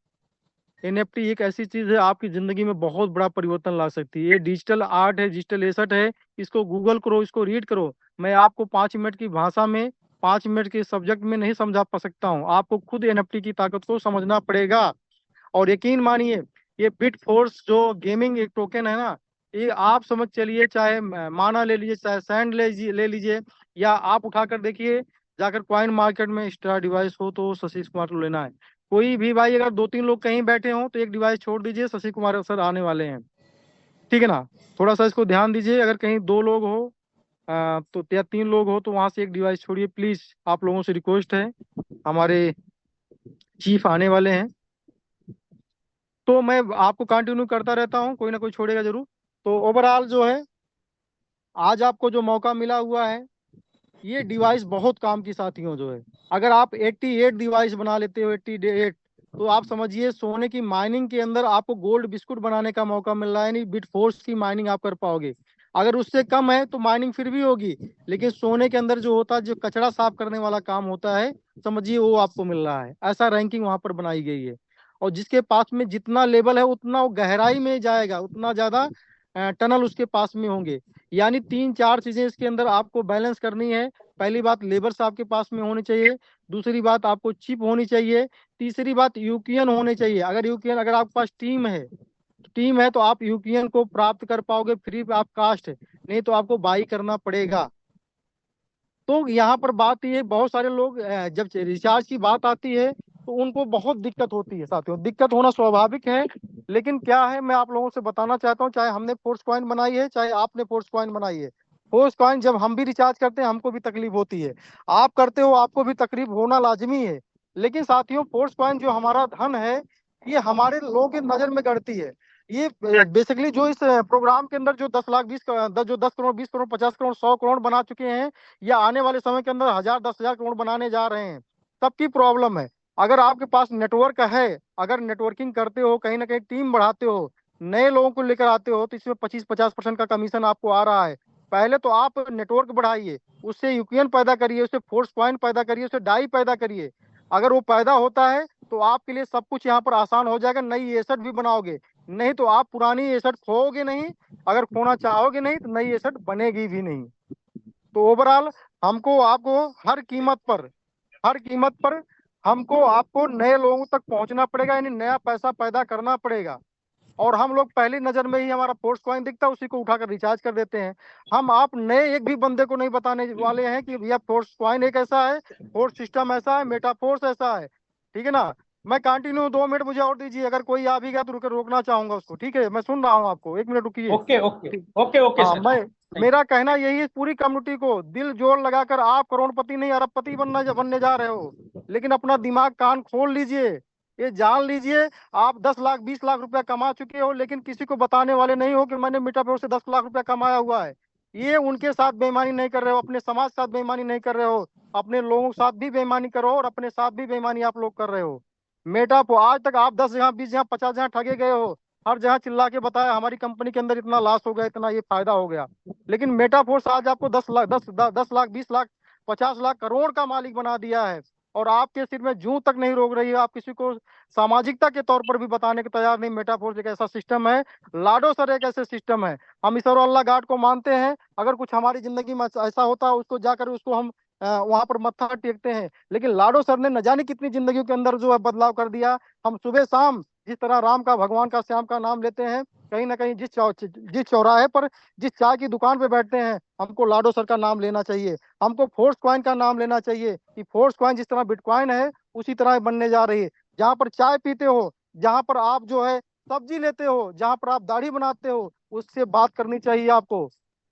एनएफटी एक ऐसी चीज है आपकी जिंदगी में बहुत बड़ा परिवर्तन ला सकती है। ये डिजिटल आर्ट है, डिजिटल एसेट है। इसको गूगल करो, इसको रीड करो। मैं आपको 5 मिनट की भाषा में, 5 मिनट के सब्जेक्ट में नहीं समझा पा सकता हूँ। आपको खुद एनएफटी की ताकत को समझना पड़ेगा। और यकीन मानिए, ये बिट फोर्स जो गेमिंग एक टोकन है ना, ये आप समझ चलिए, चाहे माना ले लीजिए, चाहे सैंड ले लीजिए, या आप उठाकर देखिए, जाकर कॉइन मार्केट में स्टार डिवाइस हो तो शशि कुमार को लेना है। कोई भी भाई, अगर 2-3 लोग कहीं बैठे हों तो एक डिवाइस छोड़ दीजिए, शशि कुमार सर आने वाले हैं। ठीक है ना? थोड़ा सा इसको ध्यान दीजिए। अगर कहीं 2 लोग हो तो, या 3 लोग हो तो वहां से एक डिवाइस छोड़िए प्लीज। आप लोगों से रिक्वेस्ट है, हमारे चीफ आने वाले हैं। तो मैं आपको कंटिन्यू करता रहता हूँ, कोई ना कोई छोड़ेगा जरूर। तो ओवरऑल जो है, आज आपको जो मौका मिला हुआ है, ये डिवाइस बहुत काम की साथियों जो है। अगर आप 88 डिवाइस बना लेते हो, 88, तो आप समझिए सोने की माइनिंग के अंदर आपको गोल्ड बिस्कुट बनाने का मौका मिल रहा है। नहीं, बिट फोर्स की माइनिंग आप कर पाओगे। अगर उससे कम है तो माइनिंग फिर भी होगी, लेकिन सोने के अंदर जो होता है, जो कचरा साफ करने वाला काम होता है, समझिए वो आपको मिल रहा है। ऐसा रैंकिंग वहां पर बनाई गई है। और जिसके पास में जितना लेवल है, उतना वो गहराई में जाएगा, उतना ज्यादा टनल उसके पास में होंगे। यानी 3-4 चीजें इसके अंदर आपको बैलेंस करनी है। पहली बात, लेबर्स आपके पास में होनी चाहिए। दूसरी बात, आपको चिप होनी चाहिए। तीसरी बात, यूक्लियन होने चाहिए। अगर यूक्लियन, अगर आपके पास टीम है तो आप यूक्लियन को प्राप्त कर पाओगे फ्री ऑफ कास्ट, नहीं तो आपको बाई करना पड़ेगा। तो यहाँ पर बात ये, बहुत सारे लोग जब रिचार्ज की बात आती है तो उनको बहुत दिक्कत होती है। साथियों, दिक्कत होना स्वाभाविक है, लेकिन क्या है, मैं आप लोगों से बताना चाहता हूँ, चाहे हमने फोर्स कॉइन बनाई है, चाहे आपने फोर्स कॉइन बनाई है, फोर्स कॉइन जब हम भी रिचार्ज करते हैं हमको भी तकलीफ होती है। आप करते हो, आपको भी तकलीफ होना लाजमी है। लेकिन साथियों, फोर्स कॉइन जो हमारा धन है, ये हमारे लोगों की नजर में गड़ती है। ये बेसिकली जो इस प्रोग्राम के अंदर जो 10 करोड़ 20 करोड़ 50 करोड़ 100 करोड़ बना चुके हैं, या आने वाले समय के अंदर 1000 10,000 करोड़ बनाने जा रहे हैं, सबकी प्रॉब्लम है। अगर आपके पास नेटवर्क है, अगर नेटवर्किंग करते हो, कहीं ना कहीं टीम बढ़ाते हो, नए लोगों को लेकर आते हो, तो इसमें 25-50% का कमीशन आपको आ रहा है। पहले तो आप नेटवर्क बढ़ाइए, उससे यूक्लियन पैदा करिए, उससे फोर्स पॉइंट पैदा करिए, उससे डाई पैदा करिए। अगर वो पैदा होता है तो आपके लिए सब कुछ यहाँ पर आसान हो जाएगा, नई एसेट भी बनाओगे। नहीं तो आप पुरानी एसेट खोओगे नहीं, अगर खोना चाहोगे नहीं तो नई एसेट बनेगी भी नहीं। तो ओवरऑल हमको आपको हर कीमत पर हमको आपको नए लोगों तक पहुंचना पड़ेगा, यानी नया पैसा पैदा करना पड़ेगा। और हम लोग पहली नजर में ही हमारा फोर्स कॉइन दिखता है, उसी को उठाकर रिचार्ज कर देते हैं। हम आप नए एक भी बंदे को नहीं बताने वाले हैं कि भैया फोर्स कॉइन एक ऐसा है, फोर्स सिस्टम ऐसा है, मेटा फोर्स ऐसा है। ठीक है ना? मैं कंटिन्यू 2 मिनट मुझे और दीजिए, अगर कोई आ भी गया तो रोकना चाहूंगा उसको। ठीक है, मैं सुन रहा हूँ आपको, 1 मिनट रुकिए। ओके ओके ओके ओके हाँ, सर। मेरा कहना यही है, पूरी कम्युनिटी को दिल जोर लगाकर, आप करोड़पति नहीं अरबपति बनने जा रहे हो, लेकिन अपना दिमाग कान खोल लीजिए। ये जान लीजिए, आप 10 लाख 20 लाख रुपया कमा चुके हो, लेकिन किसी को बताने वाले नहीं हो कि मैंने मीटापोर से 10 लाख रुपया कमाया हुआ है। ये उनके साथ बेईमानी नहीं कर रहे हो, अपने समाज के साथ बेईमानी नहीं कर रहे हो, अपने लोगों के साथ भी बेईमानी करो, और अपने साथ भी बेईमानी आप लोग कर रहे हो। मेटापो आज तक आप 10 जगह 20 जगह 50 जगह ठगे गए हो, हर जगह चिल्ला के बताया हमारी कंपनी के अंदर इतना लॉस हो गया, इतना ये फायदा हो गया। लेकिन मेटाफोर्स आज आपको 10 लाख 20 लाख 50 लाख करोड़ का मालिक बना दिया है, और आपके सिर में जूं तक नहीं रोक रही है। आप किसी को सामाजिकता के तौर पर भी बताने के तैयार नहीं। मेटाफोर्स एक ऐसा सिस्टम है, लाडो सर एक ऐसे सिस्टम है। हम ईश्वर अल्लाह गाड को मानते हैं, अगर कुछ हमारी जिंदगी में ऐसा होता है, उसको जाकर उसको हम वहां पर मत्था टेकते हैं। लेकिन लाडो सर ने न जाने कितनी जिंदगियों के अंदर जो है बदलाव कर दिया। हम सुबह शाम जिस तरह राम का, भगवान का, श्याम का नाम लेते हैं, कहीं ना कहीं जिस चौराहे पर, जिस चाय की दुकान पे बैठते हैं, हमको लाडो सर का नाम लेना चाहिए। हमको फोर्स कॉइन का नाम लेना चाहिए कि फोर्स कॉइन जिस तरह बिटकॉइन है उसी तरह बनने जा रही है। जहां पर चाय पीते हो, जहां पर आप जो है सब्जी लेते हो, जहां पर आप दाढ़ी बनाते हो, उससे बात करनी चाहिए आपको।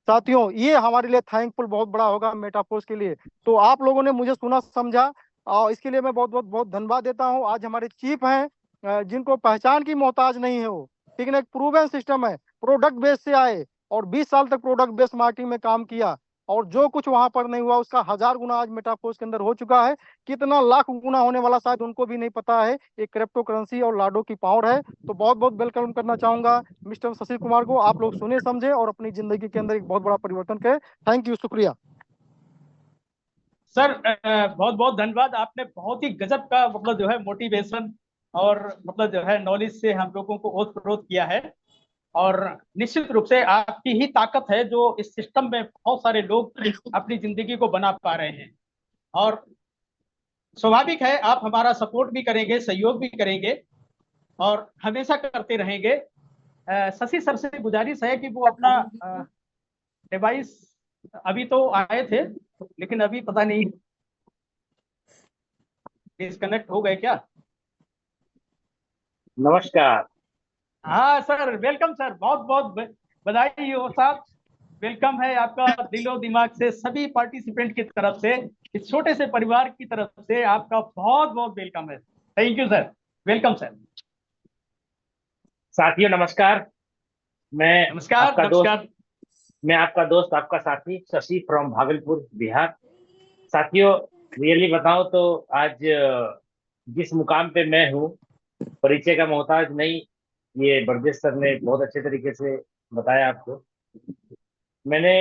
साथियों, ये हमारे लिए थैंकफुल बहुत बड़ा होगा मेटाफोर्स के लिए। तो आप लोगों ने मुझे सुना समझा, और इसके लिए मैं बहुत बहुत बहुत धन्यवाद देता हूँ। आज हमारे चीफ हैं, जिनको पहचान की मोहताज नहीं है वो, ठीक है ना, एक प्रूवन सिस्टम है, प्रोडक्ट बेस से आए और 20 साल तक प्रोडक्ट बेस्ड मार्केटिंग में काम किया। और जो कुछ वहां पर नहीं हुआ उसका 1000 गुना आज मेटाफोर्स के अंदर हो चुका है। कितना लाख गुना होने वाला शायद उनको भी नहीं पता है। ये क्रिप्टो करेंसी और लाडो की पावर है। तो बहुत बहुत वेलकम करना चाहूंगा मिस्टर शशि कुमार को। आप लोग सुने समझे और अपनी जिंदगी के अंदर एक बहुत बड़ा परिवर्तन करें। थैंक यू, शुक्रिया। सर बहुत बहुत धन्यवाद। आपने बहुत ही गजब का मतलब जो है मोटिवेशन और मतलब जो है नॉलेज से हम लोगों को ओत प्रोत किया है। और निश्चित रूप से आपकी ही ताकत है जो इस सिस्टम में बहुत सारे लोग अपनी जिंदगी को बना पा रहे हैं। और स्वाभाविक है आप हमारा सपोर्ट भी करेंगे, सहयोग भी करेंगे और हमेशा करते रहेंगे। शशि सर से गुजारिश है कि वो अपना डिवाइस, अभी तो आए थे लेकिन अभी पता नहीं डिस्कनेक्ट हो गए क्या। नमस्कार। हाँ सर, वेलकम सर, बहुत बहुत बधाई हो साहब। वेलकम है आपका दिलो दिमाग से सभी पार्टिसिपेंट की तरफ से, इस छोटे से परिवार की तरफ से आपका बहुत बहुत वेलकम है। Thank you sir, welcome sir. साथियों नमस्कार। मैं नमस्कार आपका दोस्त नमस्कार। मैं आपका दोस्त, आपका साथी शशि फ्रॉम भागलपुर, बिहार। साथियों, रियली बताऊं तो आज जिस मुकाम पे मैं हूँ, परिचय का मोहताज नहीं। ये बरजेश सर ने बहुत अच्छे तरीके से बताया आपको। मैंने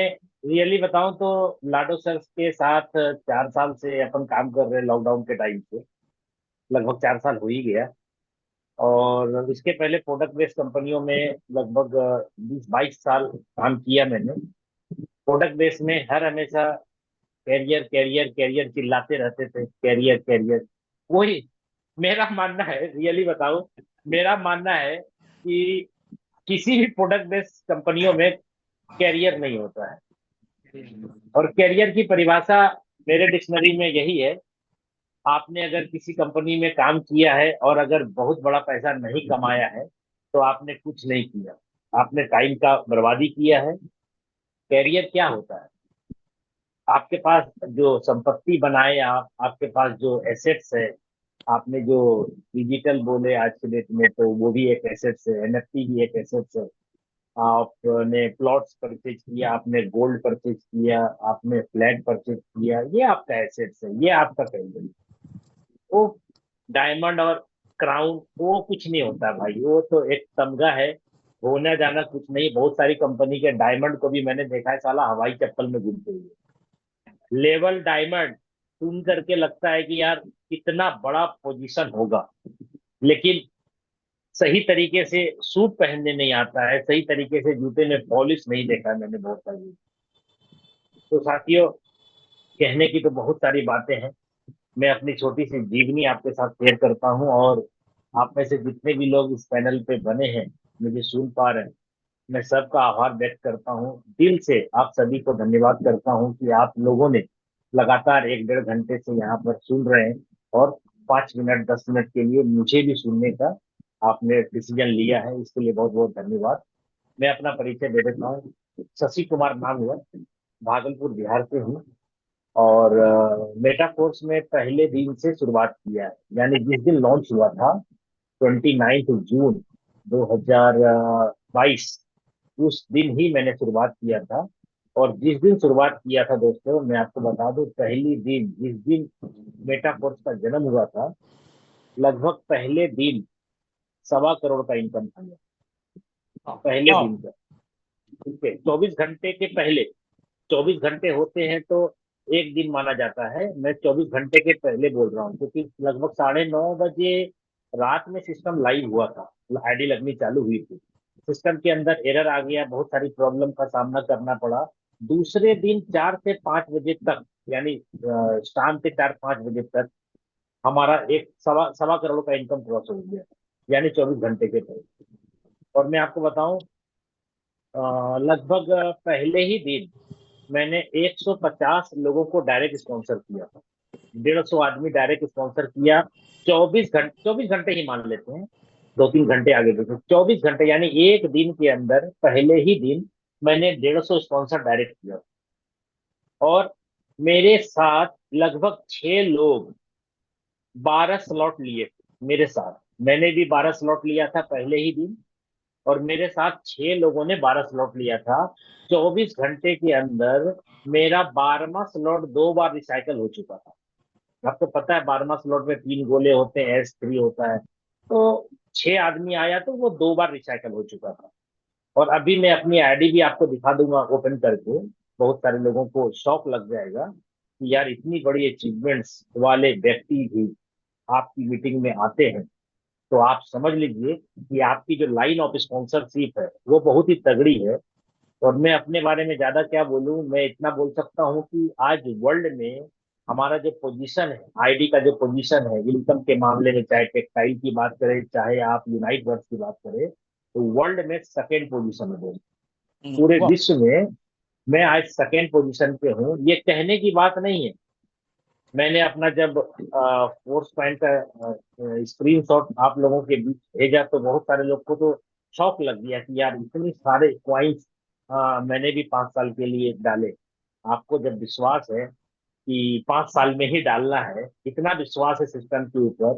रियली बताऊं तो लाडो सर के साथ 4 साल से अपन काम कर रहे हैं, लॉकडाउन के टाइम से। लगभग 4 साल हो ही गया। और इसके पहले प्रोडक्ट बेस्ड कंपनियों में लगभग 20-22 साल काम किया मैंने। प्रोडक्ट बेस में हर हमेशा कैरियर कैरियर कैरियर चिल्लाते रहते थे, कैरियर कैरियर। वही मेरा मानना है, रियली बताऊं, मेरा मानना है कि किसी भी प्रोडक्ट बेस्ड कंपनियों में कैरियर नहीं होता है। और कैरियर की परिभाषा मेरे डिक्शनरी में यही है, आपने अगर किसी कंपनी में काम किया है और अगर बहुत बड़ा पैसा नहीं कमाया है तो आपने कुछ नहीं किया, आपने टाइम का बर्बादी किया है। कैरियर क्या होता है? आपके पास जो संपत्ति बनाए आप, आपके पास जो एसेट्स है, आपने जो डिजिटल बोले आज के डेट में तो वो भी एक एसेट्स है, एनएफटी भी एक एसेट्स है। आपने प्लॉट्स परचेज किया, आपने गोल्ड परचेज किया, आपने फ्लैट परचेज किया, ये आपका एसेट्स है, ये आपका कैरियर। वो डायमंड और क्राउन वो कुछ नहीं होता भाई, वो तो एक तमगा है, होना जाना कुछ नहीं। बहुत सारी कंपनी के डायमंड को भी मैंने देखा है साला हवाई चप्पल में घूमते हुए। लेवल डायमंड सुन करके लगता है कि यार कितना बड़ा पोजीशन होगा, लेकिन सही तरीके से सूट पहनने नहीं आता है, सही तरीके से जूते में पॉलिश नहीं देखा है मैंने बहुत सारी। तो साथियों, कहने की तो बहुत सारी बातें हैं। मैं अपनी छोटी सी जीवनी आपके साथ शेयर करता हूँ, और आप में से जितने भी लोग इस पैनल पे बने हैं, मुझे सुन पा रहे हैं, मैं सबका आभार व्यक्त करता हूँ। दिल से आप सभी को धन्यवाद करता हूँ कि आप लोगों ने लगातार 1-1.5 घंटे से यहाँ पर सुन रहे हैं, और 5 मिनट 10 मिनट के लिए मुझे भी सुनने का आपने डिसीजन लिया है, इसके लिए बहुत बहुत धन्यवाद। मैं अपना परिचय दे देता हूँ। शशि कुमार नाम हुआ, भागलपुर बिहार से हूँ। और मेटाफोर्स में पहले दिन से शुरुआत किया है, यानी जिस दिन लॉन्च हुआ था 29 जून 2022, उस दिन ही मैंने शुरुआत किया था। और जिस दिन शुरुआत किया था दोस्तों, मैं आपको बता दूं, पहली दिन जिस दिन मेटाफोर्स का जन्म हुआ था, लगभग पहले दिन 1.25 करोड़ का इनकम था मेरा, पहले वाह। दिन का। ठीक है, 24 घंटे के पहले, 24 घंटे होते हैं तो एक दिन माना जाता है, मैं 24 घंटे के पहले बोल रहा हूँ, क्योंकि लगभग 9:30 बजे रात में सिस्टम लाइव हुआ था, आईडी लगनी चालू हुई थी। सिस्टम के अंदर एरर आ गया, बहुत सारी प्रॉब्लम का सामना करना पड़ा। दूसरे दिन 4 से 5 बजे तक, यानी शाम के 4-5 बजे तक हमारा एक सवा सवा करोड़ का इनकम क्रॉस हो गया, यानी 24 घंटे के पहले। और मैं आपको बताऊं, लगभग पहले ही दिन मैंने 150 लोगों को डायरेक्ट स्पॉन्सर किया था। 150 आदमी डायरेक्ट स्पॉन्सर किया। 24 घंटे ही मान लेते हैं, 2-3 घंटे आगे देखो, 24 घंटे यानी एक दिन के अंदर पहले ही दिन मैंने 150 स्पॉन्सर डायरेक्ट किया। और मेरे साथ लगभग 6 लोग 12 स्लॉट लिए थे मेरे साथ। मैंने भी 12 स्लॉट लिया था पहले ही दिन, और मेरे साथ 6 लोगों ने 12 स्लॉट लिया था। 24 घंटे के अंदर मेरा 12वां स्लॉट 2 बार रिसाइकल हो चुका था। आपको पता है 12वां स्लॉट में 3 गोले होते हैं, S3 होता है। तो 6 आदमी आया तो वो 2 बार रिसाइकल हो चुका था। और अभी मैं अपनी आईडी भी आपको दिखा दूंगा ओपन करके। बहुत सारे लोगों को शौक लग जाएगा कि यार इतनी बड़ी अचीवमेंट्स वाले व्यक्ति भी आपकी मीटिंग में आते हैं। तो आप समझ लीजिए कि आपकी जो लाइन ऑफ स्पॉन्सरशिप है वो बहुत ही तगड़ी है। और मैं अपने बारे में ज्यादा क्या बोलूं, मैं इतना बोल सकता हूं कि आज वर्ल्ड में हमारा जो पोजीशन है, आईडी का जो पोजीशन है इनकम के मामले में, चाहे टेक्सटाइल की बात करें, चाहे आप यूनाइट वर्स की बात करें, तो वर्ल्ड में सेकेंड पोजीशन है। पूरे वाह। विश्व में मैं आज सेकेंड पोजीशन पे हूँ। ये कहने की बात नहीं है। मैंने अपना जब फोर्स पॉइंट का स्क्रीन शॉट आप लोगों के बीच भेजा तो बहुत सारे लोग को तो शौक लग गया कि यार इतने सारे क्वाइंस मैंने भी 5 साल के लिए डाले। आपको जब विश्वास है कि 5 साल में ही डालना है, इतना विश्वास है सिस्टम के ऊपर,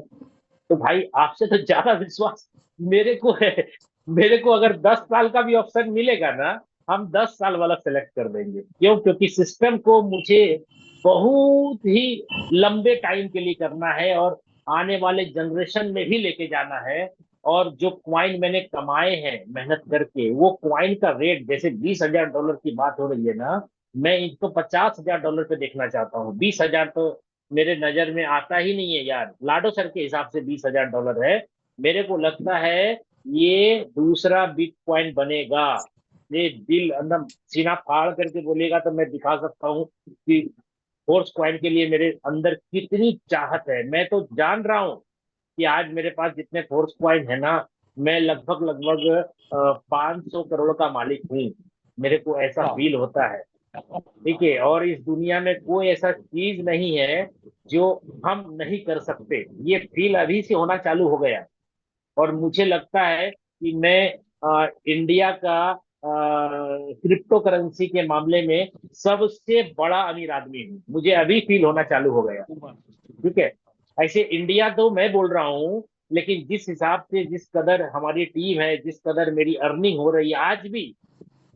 तो भाई आपसे तो ज्यादा विश्वास मेरे को है। मेरे को अगर 10 साल का भी ऑप्शन मिलेगा ना, हम 10 साल वाला सेलेक्ट कर देंगे। क्यों? क्योंकि सिस्टम को मुझे बहुत ही लंबे टाइम के लिए करना है और आने वाले जनरेशन में भी लेके जाना है। और जो क्वाइन मैंने कमाए हैं मेहनत करके, वो क्वाइन का रेट जैसे $20,000 की बात हो रही है ना, मैं इनको $50,000 पे देखना चाहता हूँ। 20,000 तो मेरे नजर में आता ही नहीं है यार। लाडो सर के हिसाब से $20,000 है। मेरे को लगता है ये दूसरा बिटकॉइन बनेगा। ये दिल अंदर सीना फाड़ करके बोलेगा तो मैं दिखा सकता हूँ कि फोर्स कॉइन के लिए मेरे अंदर कितनी चाहत है। मैं तो जान रहा हूँ कि आज मेरे पास जितने फोर्स कॉइन है ना, मैं लगभग लगभग 500 करोड़ का मालिक हूँ। मेरे को ऐसा वाह। फील होता है। ठीक है, और इस दुनिया में कोई ऐसा चीज नहीं है जो हम नहीं कर सकते। ये फील अभी से होना चालू हो गया। और मुझे लगता है कि मैं इंडिया का क्रिप्टो करेंसी के मामले में सबसे बड़ा अमीर आदमी हूँ। मुझे अभी फील होना चालू हो गया। ठीक है, ऐसे इंडिया तो मैं बोल रहा हूँ, लेकिन जिस हिसाब से जिस कदर हमारी टीम है, जिस कदर मेरी अर्निंग हो रही है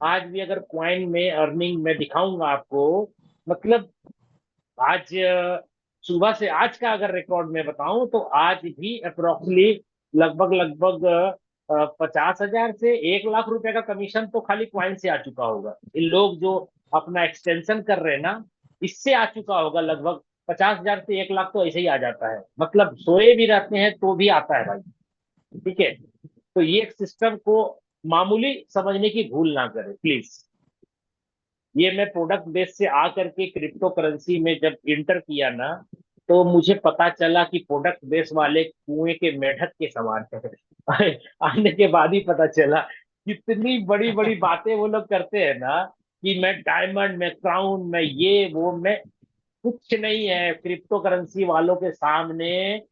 आज भी अगर क्वाइन में अर्निंग मैं दिखाऊंगा आपको, मतलब आज सुबह से आज का अगर रिकॉर्ड में बताऊं तो आज भी अप्रोक्सीमेटली लगभग लगभग 50,000 से 1 लाख रुपए का कमीशन तो खाली क्वाइन से आ चुका होगा। इन लोग जो अपना एक्सटेंशन कर रहे हैं ना, इससे आ चुका होगा लगभग 50,000 से 1 लाख तो ऐसे ही आ जाता है। मतलब सोए भी रहते हैं तो भी आता है भाई। ठीक है, तो ये सिस्टम को मामूली समझने की भूल ना करें प्लीज। ये मैं प्रोडक्ट बेस से आकर के क्रिप्टो करेंसी में जब इंटर किया ना, तो मुझे पता चला कि प्रोडक्ट बेस वाले कुएं के मेढक के समान है। आने के बाद ही पता चला कितनी बड़ी बड़ी बातें वो लोग करते हैं ना, कि मैं डायमंड, मैं क्राउन, मैं ये वो, मैं कुछ नहीं है क्रिप्टो करेंसी वालों के सामने।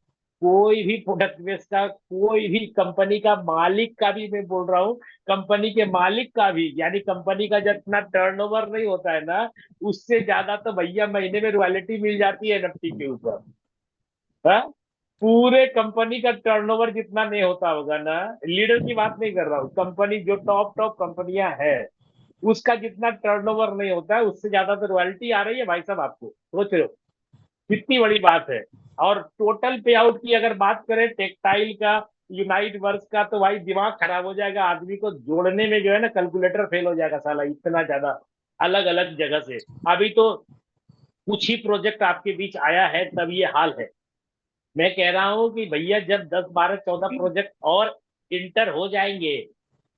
कोई भी प्रोडक्ट बेस का, कोई भी कंपनी का मालिक का भी, मैं बोल रहा हूँ कंपनी के मालिक का भी, यानी कंपनी का जितना टर्नओवर नहीं होता है ना, उससे ज्यादा तो भैया महीने में रॉयल्टी मिल जाती है एनएफटी के ऊपर। हाँ? पूरे कंपनी का टर्नओवर जितना नहीं होता होगा ना, लीडर की बात नहीं कर रहा हूँ, कंपनी जो टॉप टॉप कंपनियां है उसका जितना टर्नओवर नहीं होता है, उससे ज्यादा तो रॉयल्टी आ रही है भाई साहब। आपको सोच रहे हो कितनी बड़ी बात है। और टोटल पे आउट की अगर बात करें टेक्सटाइल का, यूनाइट वर्क्स का, तो भाई दिमाग खराब हो जाएगा। आदमी को जोड़ने में जो है ना कैलकुलेटर फेल हो जाएगा साला, इतना ज्यादा अलग अलग जगह से। अभी तो कुछ ही प्रोजेक्ट आपके बीच आया है तब ये हाल है। मैं कह रहा हूं कि भैया जब 10 12 14 प्रोजेक्ट और इंटर हो जाएंगे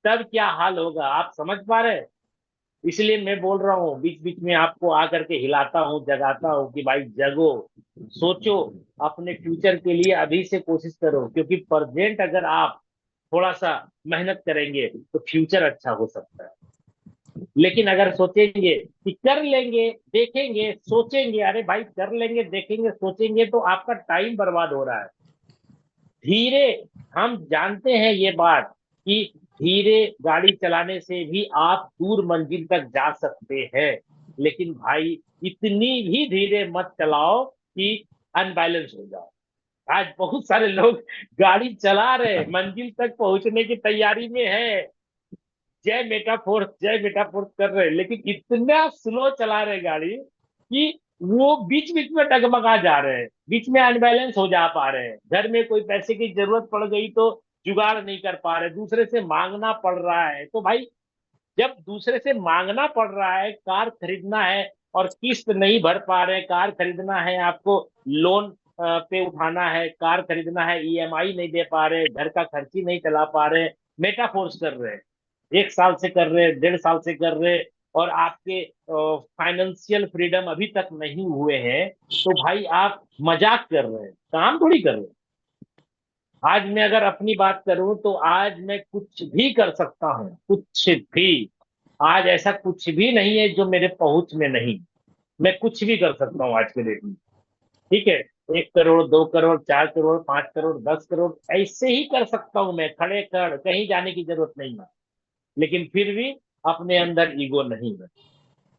तब क्या हाल होगा, आप समझ पा रहे हैं? इसलिए मैं बोल रहा हूँ, बीच बीच में आपको आकर के हिलाता हूँ, जगाता हूँ कि भाई जगो, सोचो, अपने फ्यूचर के लिए अभी से कोशिश करो। क्योंकि प्रेजेंट अगर आप थोड़ा सा मेहनत करेंगे तो फ्यूचर अच्छा हो सकता है। लेकिन अगर सोचेंगे कि कर लेंगे, देखेंगे, सोचेंगे, अरे भाई कर लेंगे, देखेंगे, सोचेंगे, तो आपका टाइम बर्बाद हो रहा है। धीरे, हम जानते हैं ये बात कि धीरे गाड़ी चलाने से भी आप दूर मंजिल तक जा सकते हैं। लेकिन भाई इतनी भी धीरे मत चलाओ कि अनबैलेंस हो जाओ। आज बहुत सारे लोग गाड़ी चला रहे हैं, मंजिल तक पहुंचने की तैयारी में है, जय मेटाफोर्स कर रहे हैं, लेकिन इतना स्लो चला रहे हैं गाड़ी कि वो बीच बीच में डगमगा जा रहे हैं, बीच में अनबैलेंस हो जा पा रहे हैं। घर में कोई पैसे की जरूरत पड़ गई तो जुगाड़ नहीं कर पा रहे, दूसरे से मांगना पड़ रहा है। तो भाई जब दूसरे से मांगना पड़ रहा है, कार खरीदना है और किस्त नहीं भर पा रहे, कार खरीदना है आपको, लोन पे उठाना है, कार खरीदना है, ईएमआई नहीं दे पा रहे, घर का खर्ची नहीं चला पा रहे, मेटाफोर्स कर रहे हैं, 1 साल से कर रहे, 1.5 साल से कर रहे, और आपके फाइनेंशियल फ्रीडम अभी तक नहीं हुए हैं, तो भाई आप मजाक कर रहे हैं, काम थोड़ी कर रहे हैं। आज मैं अगर अपनी बात करूं तो आज मैं कुछ भी कर सकता हूं, कुछ भी। आज ऐसा कुछ भी नहीं है जो मेरे पहुंच में नहीं, मैं कुछ भी कर सकता हूं आज के डेट में। ठीक है, 1 करोड़, 2 करोड़, 4 करोड़, 5 करोड़, 10 करोड़, ऐसे ही कर सकता हूं मैं, खड़े कर, कहीं जाने की जरूरत नहीं है। लेकिन फिर भी अपने अंदर ईगो नहीं है।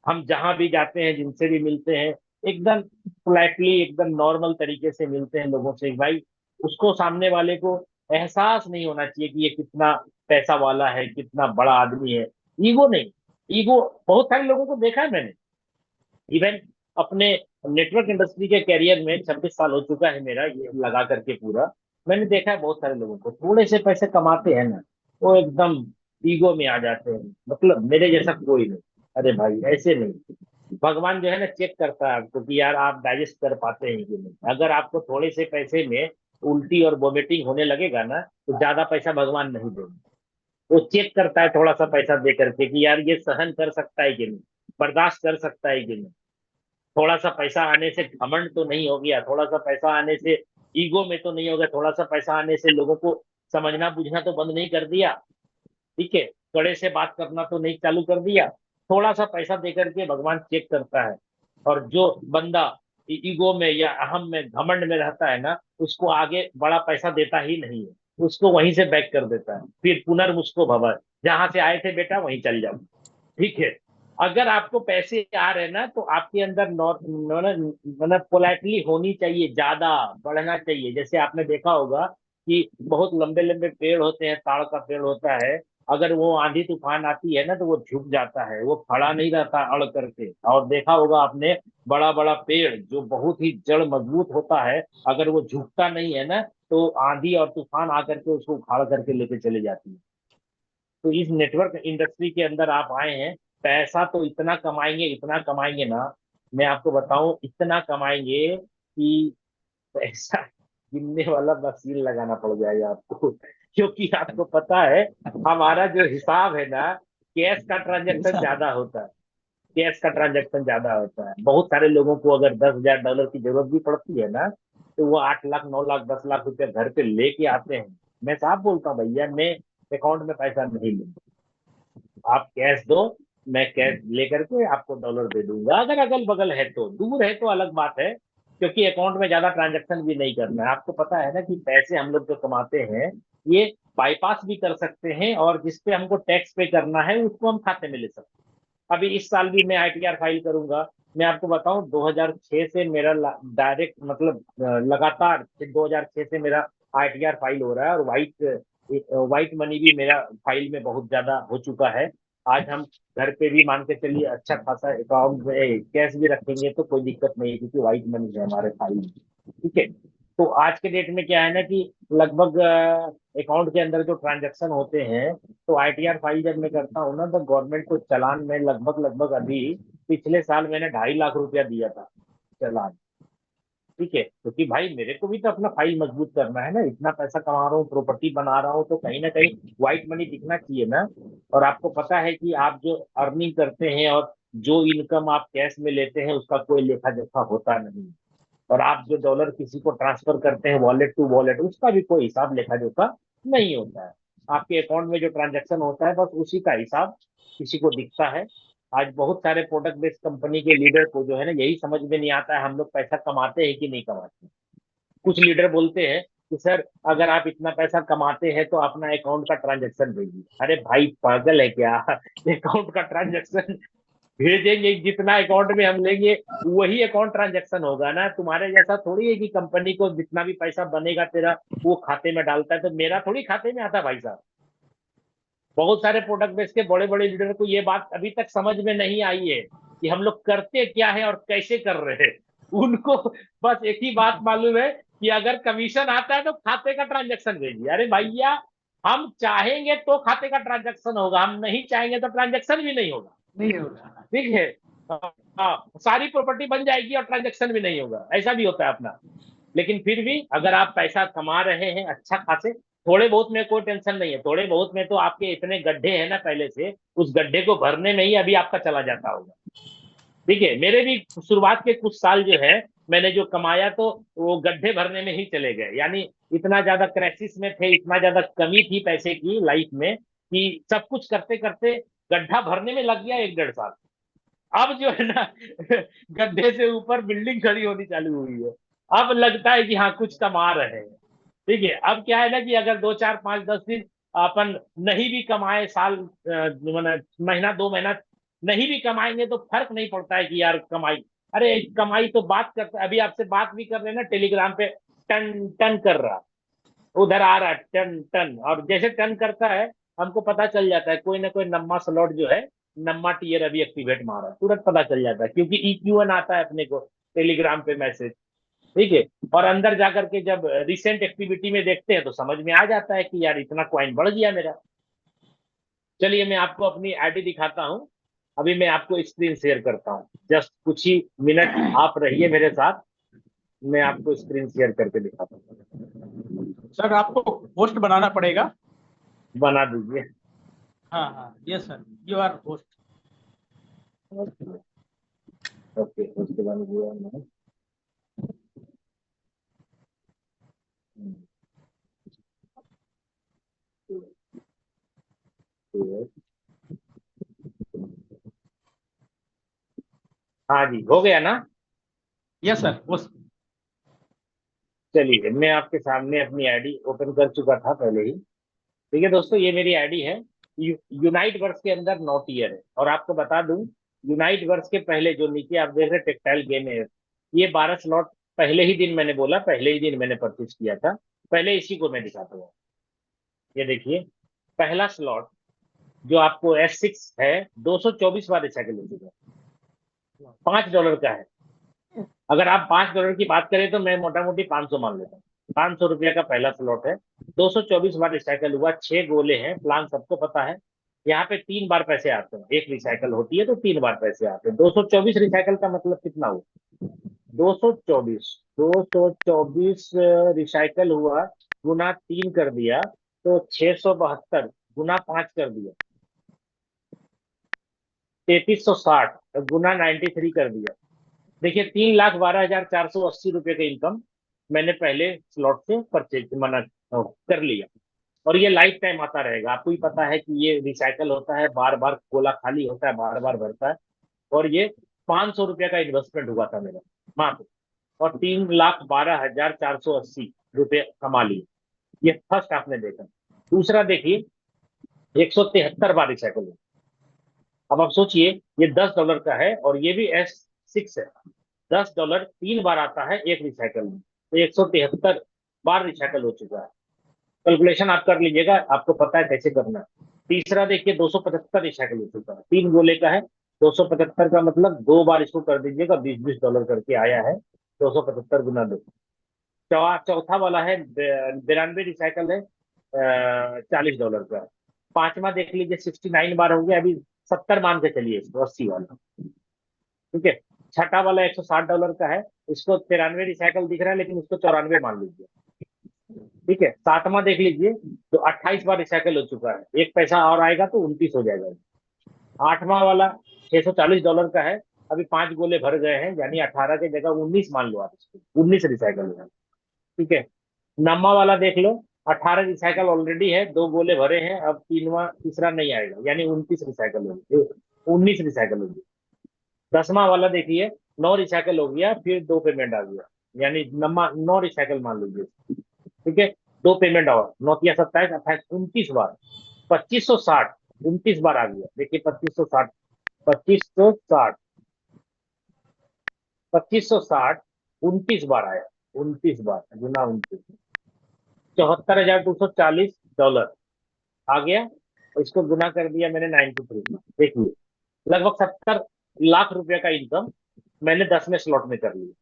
हम जहां भी जाते हैं, जिनसे भी मिलते हैं, एकदम पोलाइटली, एकदम नॉर्मल तरीके से मिलते हैं लोगों से। भाई उसको, सामने वाले को एहसास नहीं होना चाहिए कि ये कितना पैसा वाला है, कितना बड़ा आदमी है। ईगो नहीं, ईगो बहुत सारे लोगों को देखा है मैंने, इवन अपने नेटवर्क इंडस्ट्री के कैरियर में 26 साल हो चुका है मेरा ये लगा करके पूरा। मैंने देखा है बहुत सारे लोगों को, थोड़े से पैसे कमाते हैं ना, वो एकदम ईगो में आ जाते हैं, मतलब मेरे जैसा कोई नहीं। अरे भाई ऐसे नहीं, भगवान जो है ना चेक करता है आपको कि यार आप डाइजेस्ट कर पाते हैं कि नहीं। अगर आपको थोड़े से पैसे में उल्टी और वोमिटिंग होने लगेगा ना, तो ज्यादा पैसा भगवान नहीं देगा। वो चेक करता है थोड़ा सा पैसा दे करके कि यार ये सहन कर सकता है कि नहीं, बर्दाश्त कर सकता है कि नहीं। थोड़ा सा पैसा आने से घमंड तो नहीं हो गया, थोड़ा सा पैसा आने से ईगो में तो नहीं हो गया, थोड़ा सा पैसा आने से लोगों को समझना बुझना तो बंद नहीं कर दिया। ठीक है, कड़े से बात करना तो नहीं चालू कर दिया। थोड़ा सा पैसा देकर के भगवान चेक करता है, और जो बंदा ईगो में या अहम में, घमंड में रहता है ना, उसको आगे बड़ा पैसा देता ही नहीं है, उसको वहीं से बैक कर देता है। फिर पुनर्मुस्को भव, जहां से आए थे बेटा वहीं चल जाओ। ठीक है, अगर आपको पैसे आ रहे हैं ना, तो आपके अंदर मतलब पोलाइटली होनी चाहिए, ज्यादा बढ़ना चाहिए। जैसे आपने देखा होगा कि बहुत लंबे लंबे पेड़ होते हैं, ताड़ का पेड़ होता है, अगर वो आंधी तूफान आती है ना तो वो झुक जाता है, वो खड़ा नहीं रहता अड़ करके। और देखा होगा आपने, बड़ा बड़ा पेड़ जो बहुत ही जड़ मजबूत होता है, अगर वो झुकता नहीं है ना, तो आंधी और तूफान आकर के उसको उखाड़ करके लेके चले जाती है। तो इस नेटवर्क इंडस्ट्री के अंदर आप आए हैं, पैसा तो इतना कमाएंगे, इतना कमाएंगे ना, मैं आपको बताऊं, इतना कमाएंगे कि पैसा गिनने वाला मशीन लगाना पड़ जाएगा आपको। क्योंकि आपको पता है हमारा जो हिसाब है ना, कैश का ट्रांजैक्शन अच्छा। ज्यादा होता है, कैश का ट्रांजैक्शन ज्यादा होता है। बहुत सारे लोगों को अगर $10,000 की जरूरत भी पड़ती है ना, तो वो 8 लाख, 9 लाख, 10 लाख रुपया घर पे लेके आते हैं। मैं साफ बोलता हूँ भैया, मैं अकाउंट में पैसा नहीं लूंगा, आप कैश दो, मैं कैश लेकर के आपको डॉलर दे दूंगा। अगर अगल बगल है तो, दूर है तो अलग बात है, क्योंकि अकाउंट में ज्यादा ट्रांजैक्शन भी नहीं करना है। आपको पता है ना कि पैसे हम लोग जो कमाते हैं, ये बाईपास भी कर सकते हैं, और जिसपे हमको टैक्स पे करना है उसको हम खाते में ले सकते हैं। अभी इस साल भी मैं आईटीआर फाइल करूंगा। मैं आपको बताऊं, 2006 से मेरा डायरेक्ट मतलब लगातार 2006 से मेरा आईटीआर फाइल हो रहा है, और व्हाइट मनी भी मेरा फाइल में बहुत ज्यादा हो चुका है। आज हम घर पे भी मान के चलिए अच्छा खासा अकाउंट में कैश भी रखेंगे तो कोई दिक्कत नहीं है, क्योंकि व्हाइट मनी है हमारे फाइल में। ठीक है, तो आज के डेट में क्या है ना कि लगभग अकाउंट के अंदर जो ट्रांजैक्शन होते हैं, तो आईटीआर फाइल जब मैं करता हूँ ना, तो गवर्नमेंट को चालान में लगभग लगभग अभी, पिछले साल मैंने 2.5 लाख रुपया दिया था चालान। ठीक है, क्योंकि भाई मेरे को भी तो अपना फाइल मजबूत करना है ना, इतना पैसा कमा रहा हूँ, प्रॉपर्टी बना रहा हूँ, तो कहीं ना कहीं व्हाइट मनी दिखना चाहिए ना। और आपको पता है कि आप जो अर्निंग करते हैं और जो इनकम आप कैश में लेते हैं, उसका कोई लेखा जोखा होता नहीं। और आप जो डॉलर किसी को ट्रांसफर करते हैं वॉलेट टू वॉलेट, उसका भी कोई हिसाब लेखा जोखा नहीं होता है। आपके अकाउंट में जो ट्रांजेक्शन होता है, बस उसी का हिसाब किसी को दिखता है। आज बहुत सारे प्रोडक्ट बेस्ड कंपनी के लीडर को जो है ना, यही समझ में नहीं आता है हम लोग पैसा कमाते हैं कि नहीं कमाते। कुछ लीडर बोलते हैं कि सर अगर आप इतना पैसा कमाते हैं तो अपना अकाउंट का ट्रांजेक्शन भेजिए। अरे भाई पागल है क्या? अकाउंट का ट्रांजेक्शन भेजेंगे, जितना अकाउंट में हम लेंगे वही अकाउंट ट्रांजैक्शन होगा ना। तुम्हारे जैसा थोड़ी है कि कंपनी को जितना भी पैसा बनेगा तेरा वो खाते में डालता है, तो मेरा थोड़ी खाते में आता भाई साहब। बहुत सारे प्रोडक्ट बेच के बड़े बड़े लीडर को ये बात अभी तक समझ में नहीं आई है कि हम लोग करते क्या है और कैसे कर रहे हैं। उनको बस एक ही बात मालूम है कि अगर कमीशन आता है तो खाते का ट्रांजैक्शन भेजिए। अरे भैया, हम चाहेंगे तो खाते का ट्रांजैक्शन होगा, हम नहीं चाहेंगे तो ट्रांजैक्शन भी नहीं होगा। नहीं होगा। ठीक है। हाँ, सारी प्रॉपर्टी बन जाएगी और ट्रांजैक्शन भी नहीं होगा, ऐसा भी होता है अपना। लेकिन फिर भी अगर आप पैसा कमा रहे हैं अच्छा खासे, थोड़े बहुत में कोई टेंशन नहीं है। थोड़े बहुत में तो आपके इतने गड्ढे हैं ना पहले से, उस गड्ढे को भरने में ही अभी आपका चला जाता होगा। ठीक है, मेरे भी शुरुआत के कुछ साल जो है मैंने जो कमाया तो वो गड्ढे भरने में ही चले गए। यानी इतना ज्यादा क्राइसिस में थे, इतना ज्यादा कमी थी पैसे की लाइफ में कि सब कुछ करते करते गड्ढा भरने में लग गया 1-1.5 साल। अब जो है ना गड्ढे से ऊपर बिल्डिंग खड़ी होनी चालू हुई है। अब लगता है कि हाँ कुछ कमा रहे हैं। ठीक है, अब क्या है ना कि अगर 2, 4, 5, 10 दिन अपन नहीं भी कमाए, साल महीना 2 महीना नहीं भी कमाएंगे तो फर्क नहीं पड़ता है कि यार कमाई। अरे कमाई तो बात करते, अभी आपसे बात भी कर रहे हैं ना टेलीग्राम पे, टन टन कर रहा, उधर आ रहा है टन टन, और जैसे टन करता है हमको पता चल जाता है कोई ना कोई नम्मा स्लॉट जो है, नम्मा टीयर अभी एक्टिवेट मारा है, तुरंत पता चल जाता है क्योंकि EQ1 आता है अपने को टेलीग्राम पे मैसेज। ठीक है, और अंदर जाकर के जब रिसेंट एक्टिविटी में देखते हैं तो समझ में आ जाता है कि यार इतना कॉइन बढ़ गया मेरा। चलिए मैं आपको अपनी आईडी दिखाता हूँ। अभी मैं आपको स्क्रीन शेयर करता हूँ, जस्ट कुछ ही मिनट आप रहिए मेरे साथ, मैं आपको स्क्रीन शेयर करके दिखाता हूँ। सर आपको होस्ट बनाना पड़ेगा। बना दीजिए। हाँ हाँ, yes sir, you are host. Okay, उसके बाद दिया मैंने। हाँ जी, हो गया ना। Yes sir, host. चलिए मैं आपके सामने अपनी आईडी ओपन कर चुका था पहले ही। ठीक है दोस्तों, ये मेरी आईडी है। यूनाइट वर्स के अंदर नॉट ईयर है, और आपको बता दूं यूनाइट वर्स के पहले जो नीचे आप देख रहे हैं टेक्सटाइल गेम है, ये 12 स्लॉट पहले ही दिन मैंने बोला, पहले ही दिन मैंने परचेज किया था। पहले इसी को मैं दिखाता हूँ। ये देखिए, पहला स्लॉट जो आपको S6 है, 224 बार रिसाइकिल हो चुका है, $5 का है। अगर आप $5 की बात करें तो मैं मोटा मोटी 500 मान लेता हूँ। ₹500 का पहला स्लॉट है, 224 बार रिसाइकल हुआ, 6 गोले हैं, प्लान सबको पता है। यहाँ पे 3 बार पैसे आते हैं, एक रिसाइकल होती है तो 3 बार पैसे आते हैं। 224 रिसाइकल का मतलब कितना हुआ? 224 रिसाइकल हुआ, गुना 3 कर दिया तो 672, गुना 5 कर दिया 3360, गुना 93 कर दिया। देखिए, 3,12,480 रुपए का इनकम मैंने पहले स्लॉट से परचेज मना कर लिया, और ये लाइफ टाइम आता रहेगा। आपको ही पता है कि ये रिसाइकल होता है, बार बार गोला खाली होता है, बार बार भरता है। और ये ₹500 का इन्वेस्टमेंट हुआ था मेरा मात्र, और 3,12,480 रुपये कमा लिए। ये फर्स्ट आपने देखा। दूसरा देखिए, 173 बार रिसाइकल हुआ। अब आप सोचिए, ये $10 का है और ये भी S6 है। $10 3 बार आता है एक रिसाइकल में, तो 173 बार रिसाइकल हो चुका है। कैलकुलेशन आप कर लीजिएगा, आपको पता है कैसे करना है। तीसरा देखिए, 275 रिसाइकल हो चुका है, 3 गोले का है। 275 का मतलब 2 बार इसको कर दीजिएगा, $20-20 करके आया है। 275 गुना 2। चौथा वाला है 92 रिसाइकल है, $40 का। पांचवा देख लीजिए, 69 बार हो गया, अभी 70 मान के चलिए इसको, 80 वाला। ठीक है। छठा वाला $160 का है, इसको 93 रिसाइकल दिख रहा है लेकिन उसको 94 मान लीजिए। ठीक है। सातवां देख लीजिए, तो 28 बार रिसाइकल हो चुका है, एक पैसा और आएगा तो 29 हो जाएगा। आठवां वाला $640 का है, अभी 5 गोले भर गए हैं, यानी 18 की जगह 19 मान लो आप इसको, 19 रिसाइकल हुआ। ठीक है। नौवां वाला देख लो, 18 रिसाइकल ऑलरेडी है, 2 गोले भरे हैं, अब तीसरा नहीं आएगा, यानी 29 रिसाइकल होगी, 19 रिसाइकल होगी। 10वां वाला देखिए, 9 रिसाइकल हो गया, फिर 2 पेमेंट आ गया, यानी 9 रिसाइकल मान लीजिए। ठीक है। 2 पेमेंट और 9×27 28 29 बार, 2560 29 बार आ गया। देखिए 2560 2560, 2560 29 बार आया, 29 बार गुना 29, $74,240 आ गया। और इसको गुना कर दिया मैंने 93 में। देखिए लगभग 70 लाख रुपए का इनकम मैंने 10वें स्लॉट में कर लिया।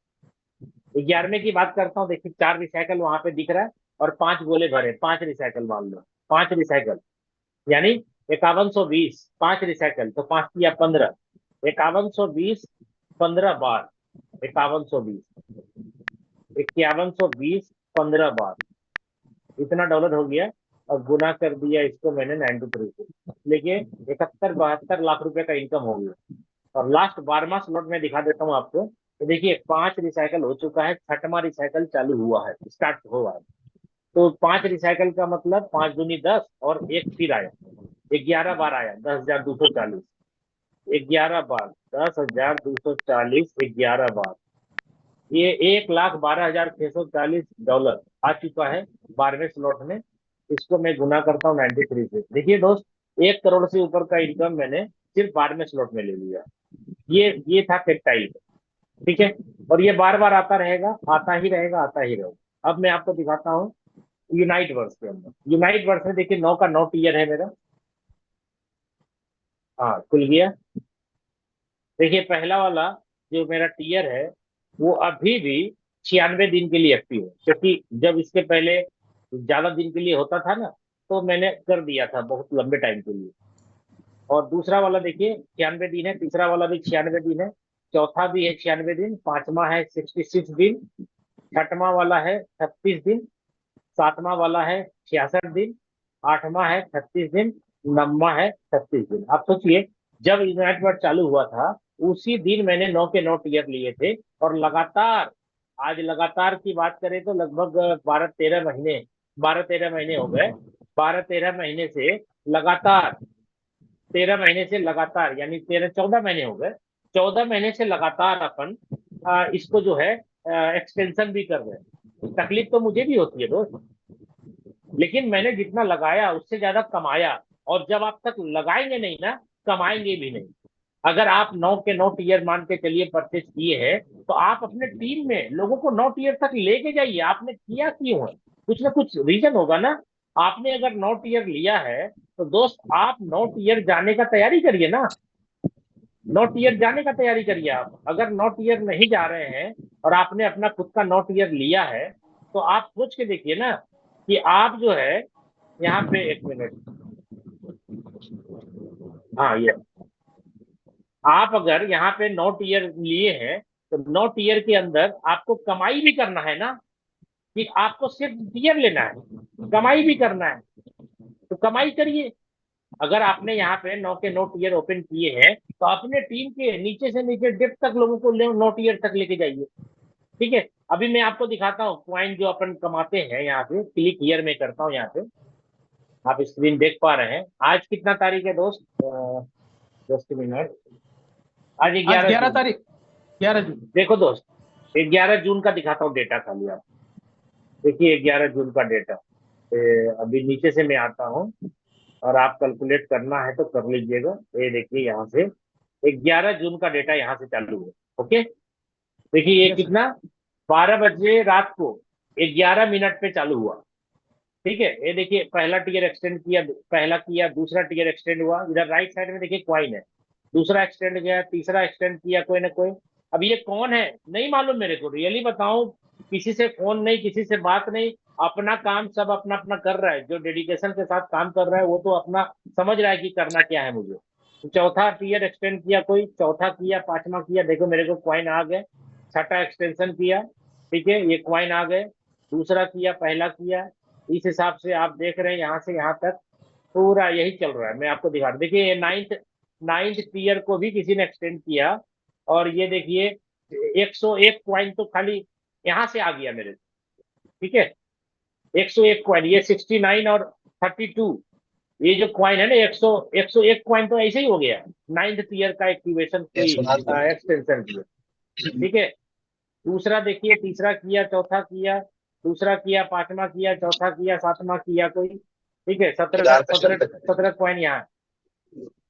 11वें की बात करता हूँ, देखिए 4 रिसाइकल वहां पे दिख रहा है और 5 गोले भरे, 5 रिसाइकल मान लो, 5 रिसाइकल यानी 5120, 5 रिसाइकल तो 5 किया 15, 5120 15 बार, 5120, 5120 15 बार, इतना डॉलर हो गया। और गुना कर दिया इसको मैंने 93 से, लेके 71-72 लाख रुपए का इनकम हो गया। और लास्ट 12वां स्लॉट में दिखा देता हूँ आपको। तो देखिए 5 रिसाइकल हो चुका है, 6वां रिसाइकल चालू हुआ है, स्टार्ट हुआ है। तो 5 रिसाइकल का मतलब 5 दूनी 10 और एक फिर आया, 11 बार आया, 10,240, 11 बार 10,240, 11 बार, ये $1,12,640 आ चुका है 12वें स्लॉट में। इसको मैं गुना करता हूँ 93 से। देखिए दोस्त, 1 करोड़ से ऊपर का इनकम मैंने सिर्फ 12वें स्लॉट में ले लिया। ये था टेक्टाइल, ठीक है। और ये बार बार आता रहेगा, आता ही रहेगा, आता ही रहेगा। अब मैं आपको दिखाता हूँ यूनाइट वर्स के अंदर। यूनाइट वर्स में देखिए 9 का 9 टीयर है मेरा। हाँ खुल गया। देखिए पहला वाला जो मेरा टीयर है वो अभी भी 96 दिन के लिए एक्टिव है, क्योंकि जब इसके पहले ज्यादा दिन के लिए होता था ना तो मैंने कर दिया था बहुत लंबे टाइम के लिए। और दूसरा वाला देखिए 96 दिन है, तीसरा वाला भी 96 दिन है, चौथा भी है 96 दिन, पांचवा है 66 दिन, छठवां वाला है 36 दिन, सातवां वाला है 66 दिन, आठवां है 36 दिन, नौवां है 36 दिन। आप सोचिए जब यूनाइट वर्ड चालू हुआ था उसी दिन मैंने 9 के 9 टीयर लिए थे। और लगातार, आज लगातार की बात करें तो लगभग 12-13 महीने, 12-13 महीने हो गए। 12-13 महीने से लगातार, 13 महीने से लगातार, यानी 13-14 महीने हो गए। 14 महीने से लगातार अपन इसको जो है एक्सटेंशन भी कर रहे हैं। तकलीफ तो मुझे भी होती है दोस्त, लेकिन मैंने जितना लगाया उससे ज्यादा कमाया। और जब आप तक लगाएंगे नहीं ना, कमाएंगे भी नहीं। अगर आप 9 के 9 टीयर मान के चलिए परचेज किए हैं, तो आप अपने टीम में लोगों को 9 टीयर तक लेके जाइए। आपने किया क्यों है, कुछ ना कुछ रीजन होगा ना। आपने अगर 9 टीयर लिया है तो दोस्त आप 9 टीयर जाने का तैयारी करिए ना, 9 टीयर जाने का तैयारी करिए। आप अगर 9 टीयर नहीं जा रहे हैं और आपने अपना खुद का 9 टीयर लिया है, तो आप सोच के देखिए ना कि आप जो है यहाँ पे, एक मिनट, हाँ ये, आप अगर यहाँ पे 9 टीयर लिए हैं तो 9 टीयर के अंदर आपको कमाई भी करना है ना, कि आपको सिर्फ टीयर लेना है, कमाई भी करना है, तो कमाई करिए। अगर आपने यहाँ पे 9 के 9 टीयर ओपन किए हैं तो अपने टीम के नीचे से नीचे डेप्थ तक लोगों को 9 टीयर तक लेके जाइए, ठीक है। अभी मैं आपको दिखाता हूँ पॉइंट जो अपन कमाते हैं। यहाँ पे क्लिक हियर में करता हूँ, यहाँ पे आप स्क्रीन देख पा रहे हैं। आज कितना तारीख है दोस्त, जस्ट मिनट, आज आज 11 11 जून। तारीख, 11 जून। देखो दोस्त 11 जून का दिखाता हूँ डेटा खाली। आप देखिए 11 जून का डेटा। अभी नीचे से मैं आता हूँ और आप कैलकुलेट करना है तो कर लीजिएगा। ये देखिए यहाँ से 11 जून का डेटा यहाँ से चालू है। ओके, देखिए ये यस सर। कितना, 12 बजे रात को 11 मिनट पे चालू हुआ, ठीक है। ये देखिए पहला टीयर एक्सटेंड किया, पहला किया, दूसरा टीयर एक्सटेंड हुआ। इधर राइट साइड में देखिए क्वाइन है, दूसरा एक्सटेंड गया, तीसरा एक्सटेंड किया कोई ना कोई। अब ये कौन है नहीं मालूम मेरे को, रियली बताऊं, किसी से फोन नहीं, किसी से बात नहीं, अपना काम सब अपना अपना कर रहा है। जो डेडिकेशन के साथ काम कर रहा है वो तो अपना समझ रहा है कि करना क्या है मुझे। तो चौथा टीयर एक्सटेंड किया कोई, चौथा किया, पांचवा किया, देखो मेरे को क्वाइन आ गए। छठा एक्सटेंशन किया, ठीक है, ये क्वाइन आ गए। दूसरा किया, पहला किया, इस हिसाब से आप देख रहे हैं यहाँ से यहाँ तक पूरा यही चल रहा है। मैं आपको दिखा, देखिए ये नाइन्थ टीयर को भी किसी ने एक्सटेंड किया। और ये देखिए 101 क्वाइन तो खाली यहाँ से आ गया मेरे, ठीक है। 101 क्वाइन, ये 69 और 32, ये जो क्वाइन है ना 101 क्वाइन तो ऐसे ही हो गया। 9th टीयर का एक्टिवेशन कोई एक्सटेंशन किया, ठीक है। दूसरा देखिए, तीसरा किया, चौथा किया, दूसरा किया, पांचवा किया, चौथा किया, सातवां किया कोई, ठीक है। 17 क्वाइन यहाँ,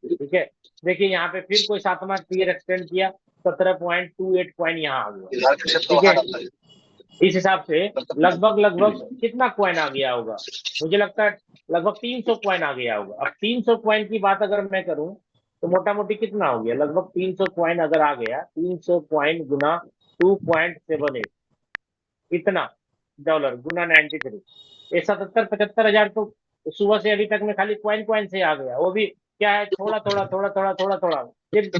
ठीक है, देखिए यहाँ पे फिर कोई 7वां टीयर एक्सटेंड किया, 17.28 पॉइंट यहाँ आ गया। ठीक है, इस हिसाब से लगभग लगभग कितना कॉइन आ गया होगा, मुझे लगता है लगभग 300 कॉइन आ गया होगा। अब 300 कॉइन की बात अगर मैं करूं तो मोटा मोटी कितना हो गया, लगभग 300 कॉइन अगर आ गया, 300 कॉइन गुना 2.78, इतना डॉलर गुना 93, ये 77-75 हजार तो सुबह से अभी तक में खाली कॉइन कॉइन से आ गया। वो भी क्या है, थोड़ा थोड़ा थोड़ा थोड़ा थोड़ा थोड़ा, सिर्फ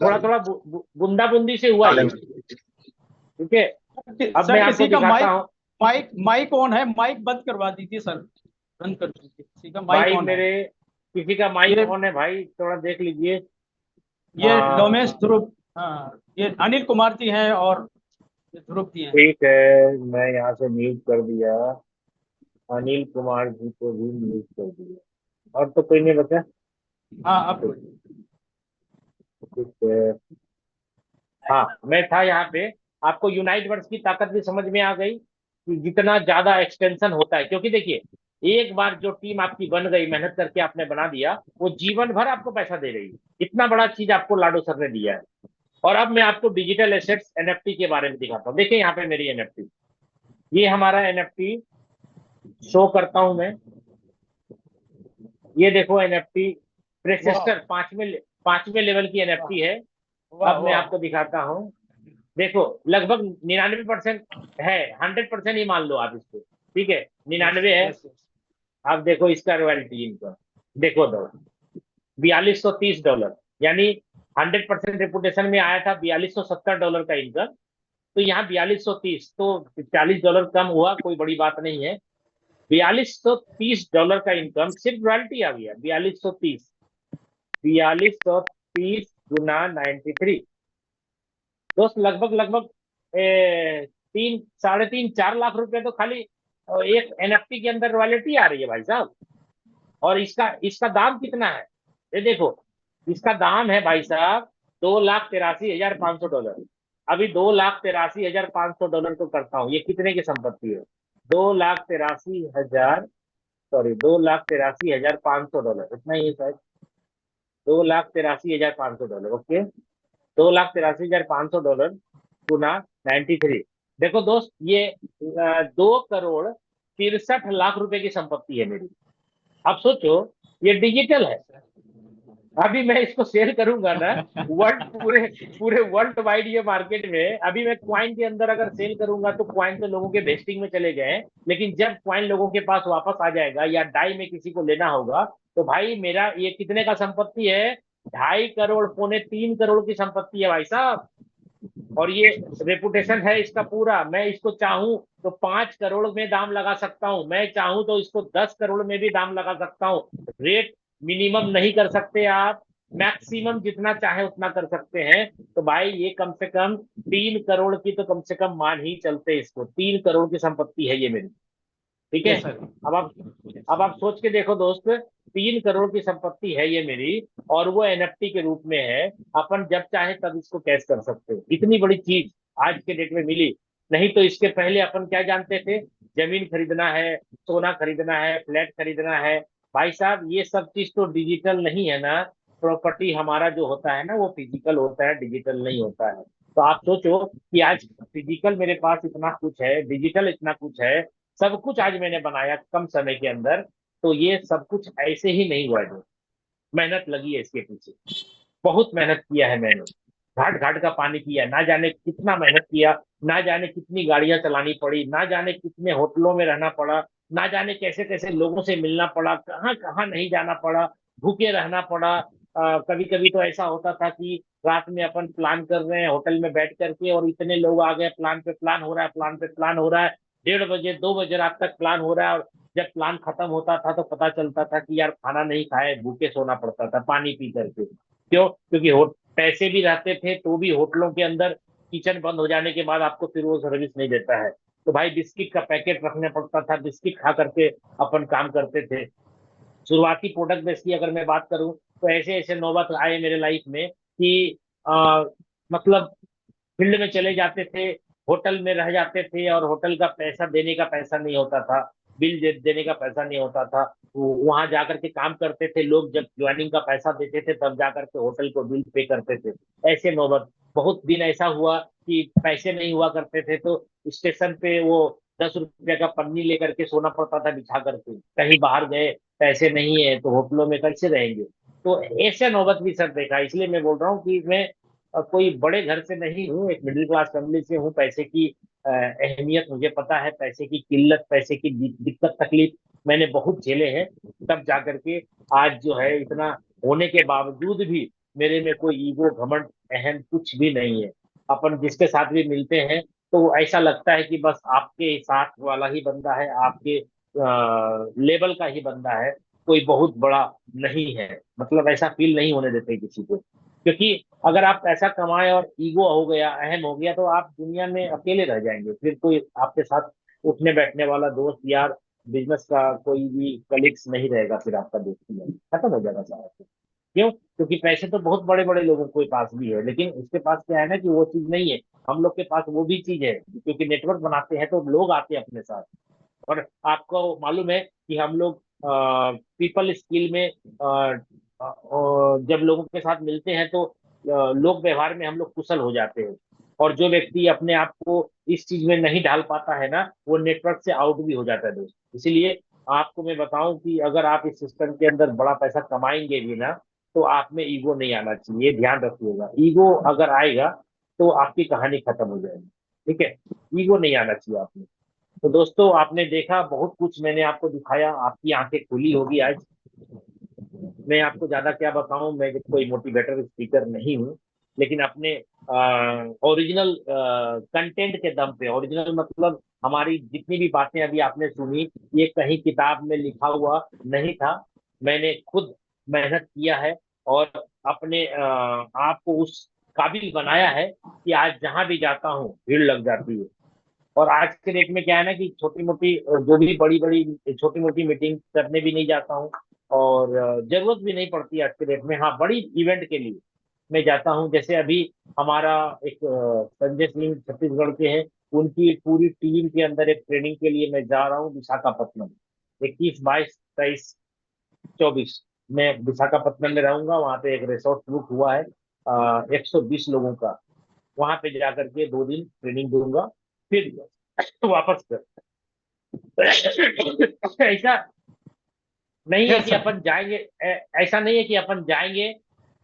थोड़ा थोड़ा बूंदा बूंदी से हुआ ये। ठीक है, अब मैं सर आपको किसी का दिखाता माइक हूँ। माइक माइक ऑन है, माइक बंद करवा दीजिए सर, बंद कर दीजिए, किसी का माइक भाई ऑन है। मेरे किसी का माइक ये ऑन है भाई, थोड़ा देख लीजिए। ये लोमेश ध्रुव, हाँ ये अनिल कुमार जी हैं और ये ध्रुव जी हैं। ठीक है, मैं यहाँ से म्यूट कर दिया, अनिल कुमार जी को भी म्यूट कर दिया, और तो कोई नहीं बचा। हाँ अब ठीक है, हाँ मैं था यहाँ पे। आपको यूनाइट वर्ड्स की ताकत भी समझ में आ गई कि जितना ज्यादा एक्सटेंशन होता है, क्योंकि देखिए एक बार जो टीम आपकी बन गई, मेहनत करके आपने बना दिया, वो जीवन भर आपको पैसा दे रही है। इतना बड़ा चीज आपको लाडो सर ने दिया है। और अब मैं आपको डिजिटल एसेट्स एनएफटी के बारे में दिखाता हूँ। देखिए यहाँ पे मेरी एनएफटी, ये हमारा एनएफटी शो करता हूं मैं। ये देखो एनएफटी वाह प्रेसिस्टर पांचवें लेवल की एनएफटी है। वाह अब मैं वाह। आपको दिखाता हूँ, देखो लगभग 99% है, 100% ही मान लो आप इसको। ठीक है, यस 99 है। Yes yes. अब देखो इसका रॉयल्टी इनका, देखो दो $4230, यानी 100% रेपुटेशन में आया था $4270 का इनकम। तो यहाँ 4230 तो $40 कम हुआ, कोई बड़ी बात नहीं है। $4230 का इनकम सिर्फ रॉयल्टी आ गया, 4230 गुना 93, दोस्त लगभग लगभग 3 साढ़े 3 4 लाख रुपए तो खाली एक एनएफटी के अंदर रॉयल्टी आ रही है भाई साहब। और इसका इसका दाम कितना है, ये देखो, इसका दाम है भाई साहब $2,83,500। अभी $2,83,500 तो करता हूँ, ये कितने की संपत्ति है, 2,83,000, सॉरी $2,83,500, इतना ही है शायद, $2,83,500। ओके, $2,83,500 गुना 93। देखो दोस्त, ये 2,63,00,000 रुपए की संपत्ति है मेरी। अब सोचो, ये डिजिटल है। अभी मैं इसको सेल करूंगा ना, वर्ल्ड पूरे पूरे वर्ल्ड वाइड ये मार्केट में, अभी मैं क्वाइन के अंदर अगर सेल करूंगा तो क्वाइन तो लोगों के वेस्टिंग में चले गए हैं, लेकिन जब क्वाइन लोगों के पास वापस आ जाएगा या डाई में किसी को लेना होगा, तो भाई मेरा ये कितने का संपत्ति है, 2.5 करोड़, 3.25 करोड़ की संपत्ति है भाई साहब। और ये रेपुटेशन है इसका पूरा। मैं इसको चाहूं तो 5 करोड़ में दाम लगा सकता हूं, मैं चाहूं तो इसको 10 करोड़ में भी दाम लगा सकता हूं। रेट मिनिमम नहीं कर सकते आप, मैक्सिमम जितना चाहे उतना कर सकते हैं। तो भाई ये कम से कम 3 करोड़ की तो कम से कम मान ही चलते, इसको 3 करोड़ की संपत्ति है ये मेरी। ठीक है, यस सर। अब आप अब आप सोच के देखो दोस्त, 3 करोड़ की संपत्ति है ये मेरी, और वो एनएफटी के रूप में है। अपन जब चाहे तब इसको कैश कर सकते हैं, इतनी बड़ी चीज आज के डेट में मिली। नहीं तो इसके पहले अपन क्या जानते थे, जमीन खरीदना है, सोना खरीदना है, फ्लैट खरीदना है। भाई साहब ये सब चीज तो डिजिटल नहीं है ना। प्रॉपर्टी हमारा जो होता है ना, वो फिजिकल होता है, डिजिटल नहीं होता है। तो आप सोचो कि आज फिजिकल मेरे पास इतना कुछ है, डिजिटल इतना कुछ है, सब कुछ आज मैंने बनाया कम समय के अंदर। तो ये सब कुछ ऐसे ही नहीं हुआ है, मेहनत लगी है इसके पीछे, बहुत मेहनत किया है मैंने, घाट घाट का पानी किया, ना जाने कितना मेहनत किया, ना जाने कितनी गाड़ियां चलानी पड़ी, ना जाने कितने होटलों में रहना पड़ा, ना जाने कैसे कैसे लोगों से मिलना पड़ा, कहाँ कहाँ नहीं जाना पड़ा, भूखे रहना पड़ा। कभी कभी तो ऐसा होता था कि रात में अपन प्लान कर रहे हैं होटल में बैठ करके, और इतने लोग आ गए, प्लान पे प्लान हो रहा है, प्लान पे प्लान हो रहा है, 1:30 2 बजे रात तक प्लान हो रहा है। और जब प्लान खत्म होता था तो पता चलता था कि यार खाना नहीं खाए, भूखे सोना पड़ता था पानी पी करके। क्यों? क्योंकि पैसे भी रहते थे तो भी होटलों के अंदर किचन बंद हो जाने के बाद आपको फिर वो सर्विस नहीं देता है। तो भाई बिस्किट का पैकेट रखना पड़ता था, बिस्किट खा करके अपन काम करते थे। शुरुआती प्रोडक्ट बेस की अगर मैं बात करूं तो ऐसे ऐसे नौबत आए मेरे लाइफ में कि आ, मतलब फील्ड में चले जाते थे, होटल में रह जाते थे, और होटल का पैसा देने का पैसा नहीं होता था। बिल देने का पैसा नहीं होता था। वहां जाकर के काम करते थे लोग, जब ज्वाइनिंग का पैसा देते थे तब जाकर के होटल को बिल पे करते थे। ऐसे नौबत बहुत दिन ऐसा हुआ कि पैसे नहीं हुआ करते थे, तो स्टेशन पे वो 10 रुपया का पन्नी लेकर के सोना पड़ता था बिछा करके। कहीं बाहर गए, पैसे नहीं है तो होटलों में कैसे रहेंगे। तो ऐसे नौबत भी सर देखा। इसलिए मैं बोल रहा हूँ कि मैं कोई बड़े घर से नहीं हूँ, एक मिडिल क्लास फैमिली से हूँ। पैसे की अहमियत मुझे पता है, पैसे की किल्लत, पैसे की दिक्कत तकलीफ मैंने बहुत झेले हैं। तब जाकर के आज जो है इतना होने के बावजूद भी मेरे में कोई ईगो घमंड अहम कुछ भी नहीं है। अपन जिसके साथ भी मिलते हैं तो ऐसा लगता है कि बस आपके साथ वाला ही बंदा है, आपके लेवल का ही बंदा है, कोई बहुत बड़ा नहीं है। मतलब ऐसा फील नहीं होने देते किसी को। क्योंकि अगर आप पैसा कमाए और ईगो हो गया, अहम हो गया, तो आप दुनिया में अकेले रह जाएंगे। फिर कोई आपके साथ उठने बैठने वाला दोस्त यार, बिजनेस का कोई भी कलीग्स नहीं रहेगा। फिर आपका दोस्ती में खत्म हो जाएगा सारा कुछ। क्यों? क्योंकि पैसे तो बहुत बड़े बड़े लोगों के पास भी है, लेकिन उसके पास क्या है ना कि वो चीज नहीं है। हम लोग के पास वो भी चीज है, क्योंकि नेटवर्क बनाते हैं तो लोग आते हैं अपने साथ। और आपको मालूम है कि हम लोग पीपल स्किल में जब लोगों के साथ मिलते हैं तो लोक व्यवहार में हम लोग कुशल हो जाते हैं। और जो व्यक्ति अपने आप को इस चीज में नहीं ढाल पाता है ना, वो नेटवर्क से आउट भी हो जाता है दोस्त। इसीलिए आपको मैं बताऊं कि अगर आप इस सिस्टम के अंदर बड़ा पैसा कमाएंगे भी ना, तो आप में ईगो नहीं आना चाहिए। ध्यान रखिएगा, ईगो अगर आएगा तो आपकी कहानी खत्म हो जाएगी। ठीक है? ईगो नहीं आना चाहिए आप में। तो दोस्तों, आपने देखा, बहुत कुछ मैंने आपको दिखाया, आपकी आंखें खुली होगी आज। मैं आपको ज्यादा क्या बताऊं, मैं कोई मोटिवेटर स्पीकर नहीं हूं, लेकिन अपने ओरिजिनल कंटेंट के दम पे, ओरिजिनल मतलब हमारी जितनी भी बातें अभी आपने सुनी, ये कहीं किताब में लिखा हुआ नहीं था। मैंने खुद मेहनत किया है और अपने आप को उस काबिल बनाया है कि आज जहां भी जाता हूँ भीड़ लग जाती है। और आज के डेट में क्या है ना कि छोटी मोटी जो भी बड़ी बड़ी छोटी मोटी मीटिंग करने भी नहीं जाता हूँ। और जरूरत भी नहीं पड़ती आज के डेट में। हाँ, बड़ी इवेंट के लिए मैं जाता हूँ। जैसे अभी हमारा एक संजय सिंह छत्तीसगढ़ के हैं, उनकी पूरी टीम के अंदर एक ट्रेनिंग के लिए मैं जा रहा हूँ विशाखापट्टनम। 21, 22, 23, 24 मैं विशाखापट्टनम में रहूंगा। वहाँ पे एक रिसोर्ट बुक हुआ है 120 लोगों का। वहां पे जाकर के 2 दिन ट्रेनिंग दूंगा, फिर वापस कर। ऐसा नहीं है यस कि सर। अपन जाएंगे, ऐसा नहीं है कि अपन जाएंगे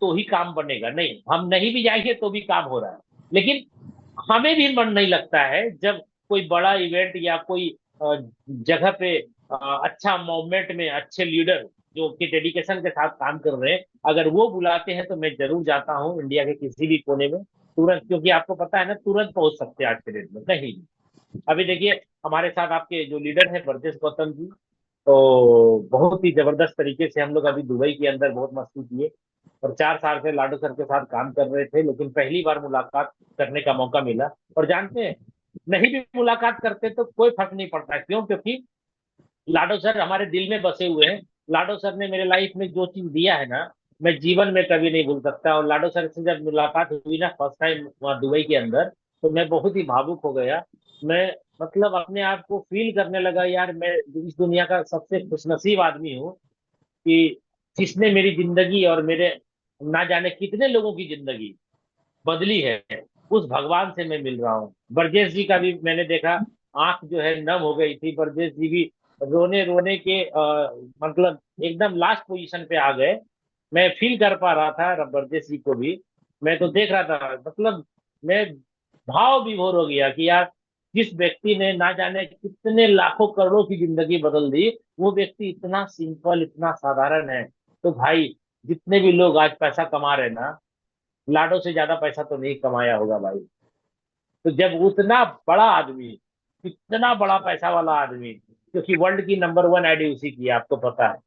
तो ही काम बनेगा। नहीं, हम नहीं भी जाएंगे तो भी काम हो रहा है। लेकिन हमें भी मन नहीं लगता है जब कोई बड़ा इवेंट या कोई जगह पे अच्छा मूवमेंट में अच्छे लीडर जो कि डेडिकेशन के साथ काम कर रहे हैं, अगर वो बुलाते हैं तो मैं जरूर जाता हूँ, इंडिया के किसी भी कोने में तुरंत। क्योंकि आपको पता है ना, तुरंत पहुंच सकते हैं आज के डेट में कहीं भी। अभी देखिए, हमारे साथ आपके जो लीडर है ब्रजेश गौतम जी, तो बहुत ही जबरदस्त तरीके से हम लोग अभी दुबई के अंदर बहुत मस्ती किए। और 4 साल से लाडो सर के साथ काम कर रहे थे, लेकिन पहली बार मुलाकात करने का मौका मिला। और जानते हैं, नहीं भी मुलाकात करते तो कोई फर्क नहीं पड़ता। क्यों? क्योंकि लाडो सर हमारे दिल में बसे हुए हैं। लाडो सर ने मेरे लाइफ में जो चीज दिया है ना, मैं जीवन में कभी नहीं भूल सकता। और लाडो सर से जब मुलाकात हुई ना फर्स्ट टाइम वहाँ दुबई के अंदर, तो मैं बहुत ही भावुक हो गया। मैं मतलब अपने आप को फील करने लगा, यार मैं इस दुनिया का सबसे खुशनसीब आदमी हूँ कि जिसने मेरी जिंदगी और मेरे ना जाने कितने लोगों की जिंदगी बदली है। उस भगवान से मैं मिल रहा हूँ। ब्रजेश जी का भी मैंने देखा, आंख जो है नम हो गई थी। ब्रजेश जी भी रोने रोने के मतलब एकदम लास्ट पोजीशन पे आ गए। मैं फील कर पा रहा था ब्रजेश जी को भी। मैं तो देख रहा था, मतलब मैं भाव विभोर हो गया कि यार, जिस व्यक्ति ने ना जाने कितने लाखों करोड़ों की जिंदगी बदल दी, वो व्यक्ति इतना सिंपल, इतना साधारण है। तो भाई, जितने भी लोग आज पैसा कमा रहे हैं ना, लाडो से ज्यादा पैसा तो नहीं कमाया होगा भाई। तो जब उतना बड़ा आदमी, इतना बड़ा पैसा वाला आदमी, क्योंकि वर्ल्ड की नंबर 1 आईडी उसी की है, आपको पता है।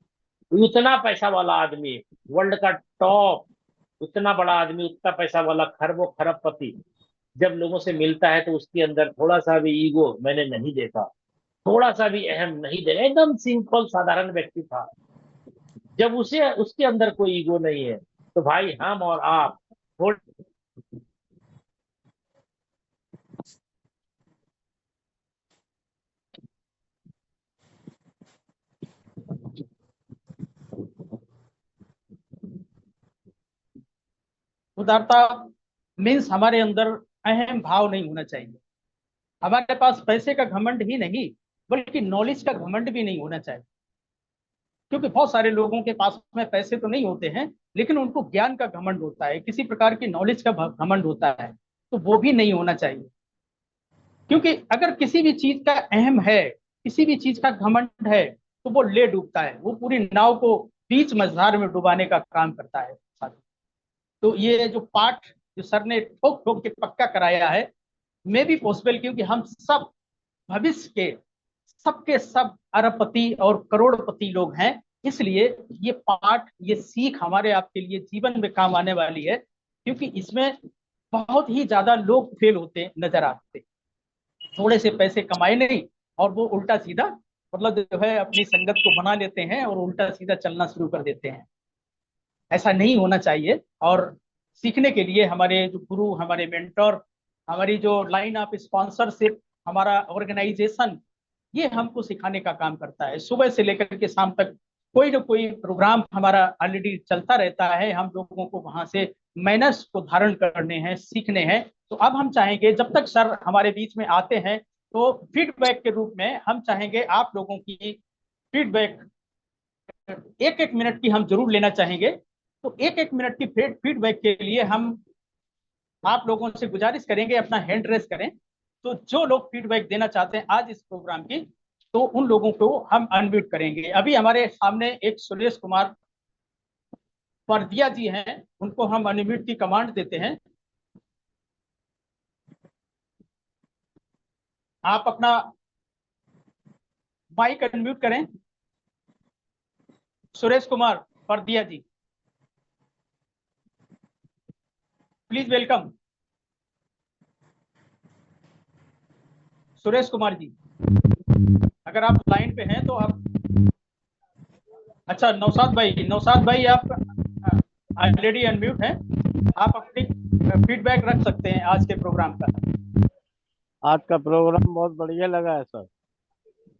तो उतना पैसा वाला आदमी, वर्ल्ड का टॉप, उतना बड़ा आदमी, उतना पैसा वाला खरबों खरबपति जब लोगों से मिलता है, तो उसके अंदर थोड़ा सा भी ईगो मैंने नहीं देखा। थोड़ा सा भी अहम नहीं देखा। एकदम सिंपल साधारण व्यक्ति था। जब उसे उसके अंदर कोई ईगो नहीं है, तो भाई हम और आप थोड़े उदारता मीन्स हमारे अंदर अहम भाव नहीं होना चाहिए। हमारे पास पैसे का घमंड ही नहीं बल्कि नॉलेज का घमंड भी नहीं होना चाहिए, क्योंकि बहुत सारे लोगों के पास में पैसे तो नहीं होते हैं लेकिन उनको ज्ञान का घमंड होता है, किसी प्रकार की नॉलेज का घमंड होता है, तो वो भी नहीं होना चाहिए। क्योंकि अगर किसी भी चीज का अहम है, किसी भी चीज का घमंड है, तो वो ले डूबता है, वो पूरी नाव को बीच मझधार में डुबाने का काम करता है। तो ये जो पाठ जो सर ने ठोक ठोक के पक्का कराया है, मे भी पॉसिबल, क्योंकि हम सब भविष्य के सबके सब अरबपति और करोड़पति लोग हैं, इसलिए ये पाठ, ये सीख हमारे आपके लिए जीवन में काम आने वाली है। क्योंकि इसमें बहुत ही ज्यादा लोग फेल होते नजर आते, थोड़े से पैसे कमाए नहीं और वो उल्टा सीधा मतलब जो है अपनी संगत को बना लेते हैं और उल्टा सीधा चलना शुरू कर देते हैं। ऐसा नहीं होना चाहिए। और सीखने के लिए हमारे जो गुरु, हमारे मेंटर, हमारी जो लाइन ऑफ स्पॉन्सरशिप, हमारा ऑर्गेनाइजेशन, ये हमको सिखाने का काम करता है। सुबह से लेकर के शाम तक कोई ना कोई प्रोग्राम हमारा ऑलरेडी चलता रहता है। हम लोगों को वहां से मैनर्स को धारण करने हैं, सीखने हैं। तो अब हम चाहेंगे, जब तक सर हमारे बीच में आते हैं, तो फीडबैक के रूप में हम चाहेंगे आप लोगों की फीडबैक 1-1 मिनट की हम जरूर लेना चाहेंगे। तो 1-1 मिनट की फीडबैक के लिए हम आप लोगों से गुजारिश करेंगे अपना हैंड रेस करें। तो जो लोग फीडबैक देना चाहते हैं आज इस प्रोग्राम की, तो उन लोगों को हम अनम्यूट करेंगे। अभी हमारे सामने एक सुरेश कुमार परदिया जी हैं, उनको हम अनम्यूट की कमांड देते हैं। आप अपना माइक अनम्यूट करें। सुरेश कुमार परदिया जी, प्लीज वेलकम। सुरेश कुमार जी, अगर आप लाइन पे हैं तो आप, अच्छा नौशाद भाई आप ऑलरेडी अनम्यूट हैं, आप अपनी फीडबैक रख सकते हैं आज के प्रोग्राम का। आज का प्रोग्राम बहुत बढ़िया लगा है सर।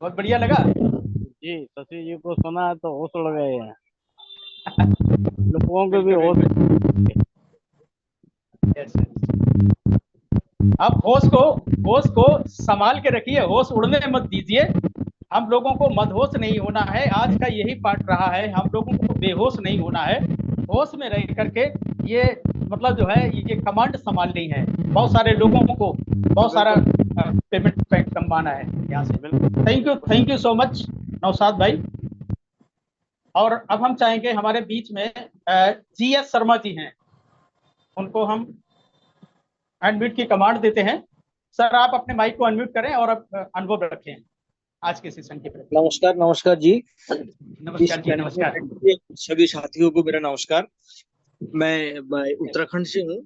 बहुत बढ़िया लगा जी, शशि जी को सुना है तो होश उड़ गए हैं, लोगों के भी होश। आप होश को संभाल के रखिए, होश उड़ने मत दीजिए। हम लोगों को मदहोश नहीं होना है, आज का यही पाठ रहा है। हम लोगों को बेहोश नहीं होना है, होश में रह करके ये मतलब जो है ये कमांड संभालनी है। बहुत सारे लोगों को बहुत सारा पेमेंट कमाना है यहाँ से। Thank you so much Naushad भाई। और अब हम चाहेंगे हमारे बीच में GS शर्मा जी हैं, उनको हम अनम्यूट की कमांड देते हैं। सर आप अपने माइक को अनम्यूट करें और अब अनुभव रखें आज के सेशन के प्रति। नमस्कार जी। नमस्कार जी, नमस्कार सभी साथियों को मेरा नमस्कार। मैं उत्तराखंड से हूँ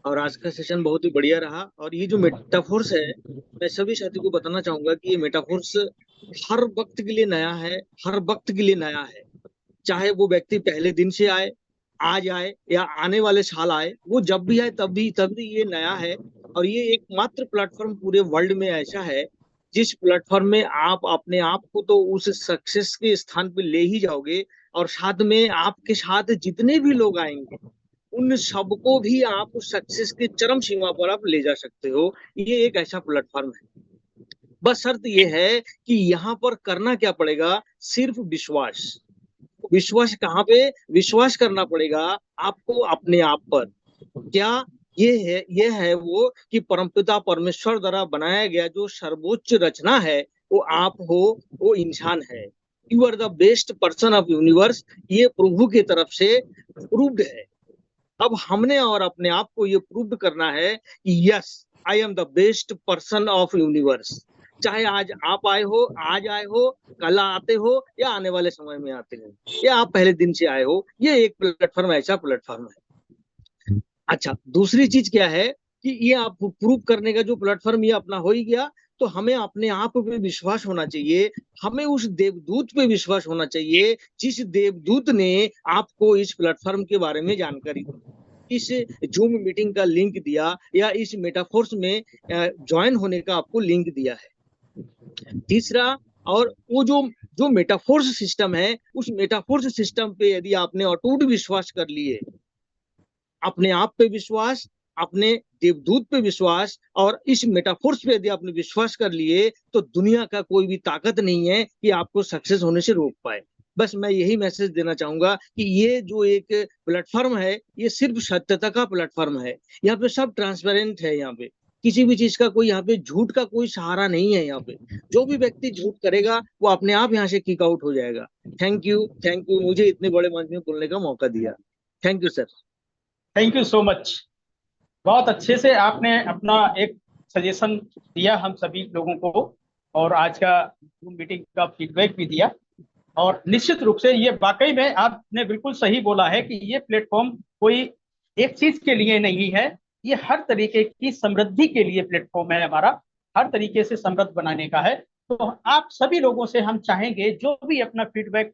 और आज का सेशन बहुत ही बढ़िया रहा। और ये जो मेटाफोर्स है, मैं सभी साथियों को बताना चाहूंगा कि ये मेटाफोर्स हर वक्त के लिए नया है, हर वक्त के लिए नया है। चाहे वो व्यक्ति पहले दिन से आए, आज आए या आने वाले साल आए, वो जब भी आए तभी ये नया है। और ये एकमात्र प्लेटफॉर्म पूरे वर्ल्ड में ऐसा है जिस प्लेटफॉर्म में आप अपने आप को तो उस सक्सेस के स्थान पे ले ही जाओगे, और साथ में आपके साथ जितने भी लोग आएंगे उन सबको भी आप उस सक्सेस के चरम सीमा पर आप ले जा सकते हो। ये एक ऐसा प्लेटफॉर्म है। बस शर्त ये है कि यहाँ पर करना क्या पड़ेगा, सिर्फ विश्वास। विश्वास कहाँ पे? विश्वास करना पड़ेगा आपको अपने आप पर। क्या ये है वो कि परमपिता परमेश्वर द्वारा बनाया गया जो सर्वोच्च रचना है वो आप हो, वो इंसान है। You are the best person of universe. ये प्रभु की तरफ से प्रूव्ड है। अब हमने और अपने आप को ये प्रूव करना है कि yes I am the best person of universe. चाहे आज आप आए हो, आज आए हो, कल आते हो या आने वाले समय में आते हो, या आप पहले दिन से आए हो, ये एक प्लेटफॉर्म ऐसा प्लेटफॉर्म है। अच्छा, दूसरी चीज क्या है कि ये आप प्रूव करने का जो प्लेटफॉर्म ये अपना हो ही गया, तो हमें अपने आप पे विश्वास होना चाहिए। हमें उस देवदूत पे विश्वास होना चाहिए जिस देवदूत ने आपको इस प्लेटफॉर्म के बारे में जानकारी दी, इस जूम मीटिंग का लिंक दिया या इस मेटाफोर्स में ज्वाइन होने का आपको लिंक दिया है। तीसरा, और वो जो मेटाफोर्स सिस्टम है, उस मेटाफोर्स सिस्टम पे यदि आपने अटूट विश्वास कर लिए, अपने आप पे विश्वास, अपने देवदूत पे विश्वास और इस मेटाफोर्स पे यदि आपने विश्वास कर लिए तो दुनिया का कोई भी ताकत नहीं है कि आपको सक्सेस होने से रोक पाए। बस मैं यही मैसेज देना चाहूंगा कि ये जो एक प्लेटफॉर्म है ये सिर्फ सत्यता का प्लेटफॉर्म है। यहाँ पे सब ट्रांसपेरेंट है। यहाँ पे किसी भी चीज का कोई, यहाँ पे झूठ का कोई सहारा नहीं है। यहाँ पे जो भी व्यक्ति झूठ करेगा वो अपने आप यहाँ से किक आउट हो जाएगा। थैंक यू मुझे इतने बड़े मंच में बोलने का मौका दिया। Thank you sir. Thank you so much. बहुत अच्छे से आपने अपना एक सजेशन दिया हम सभी लोगों को, और आज का मीटिंग का फीडबैक भी दिया। और निश्चित रूप से ये वाकई में आपने बिल्कुल सही बोला है कि ये प्लेटफॉर्म कोई एक चीज के लिए नहीं है, ये हर तरीके की समृद्धि के लिए प्लेटफॉर्म है हमारा, हर तरीके से समृद्ध बनाने का है। तो आप सभी लोगों से हम चाहेंगे जो भी अपना फीडबैक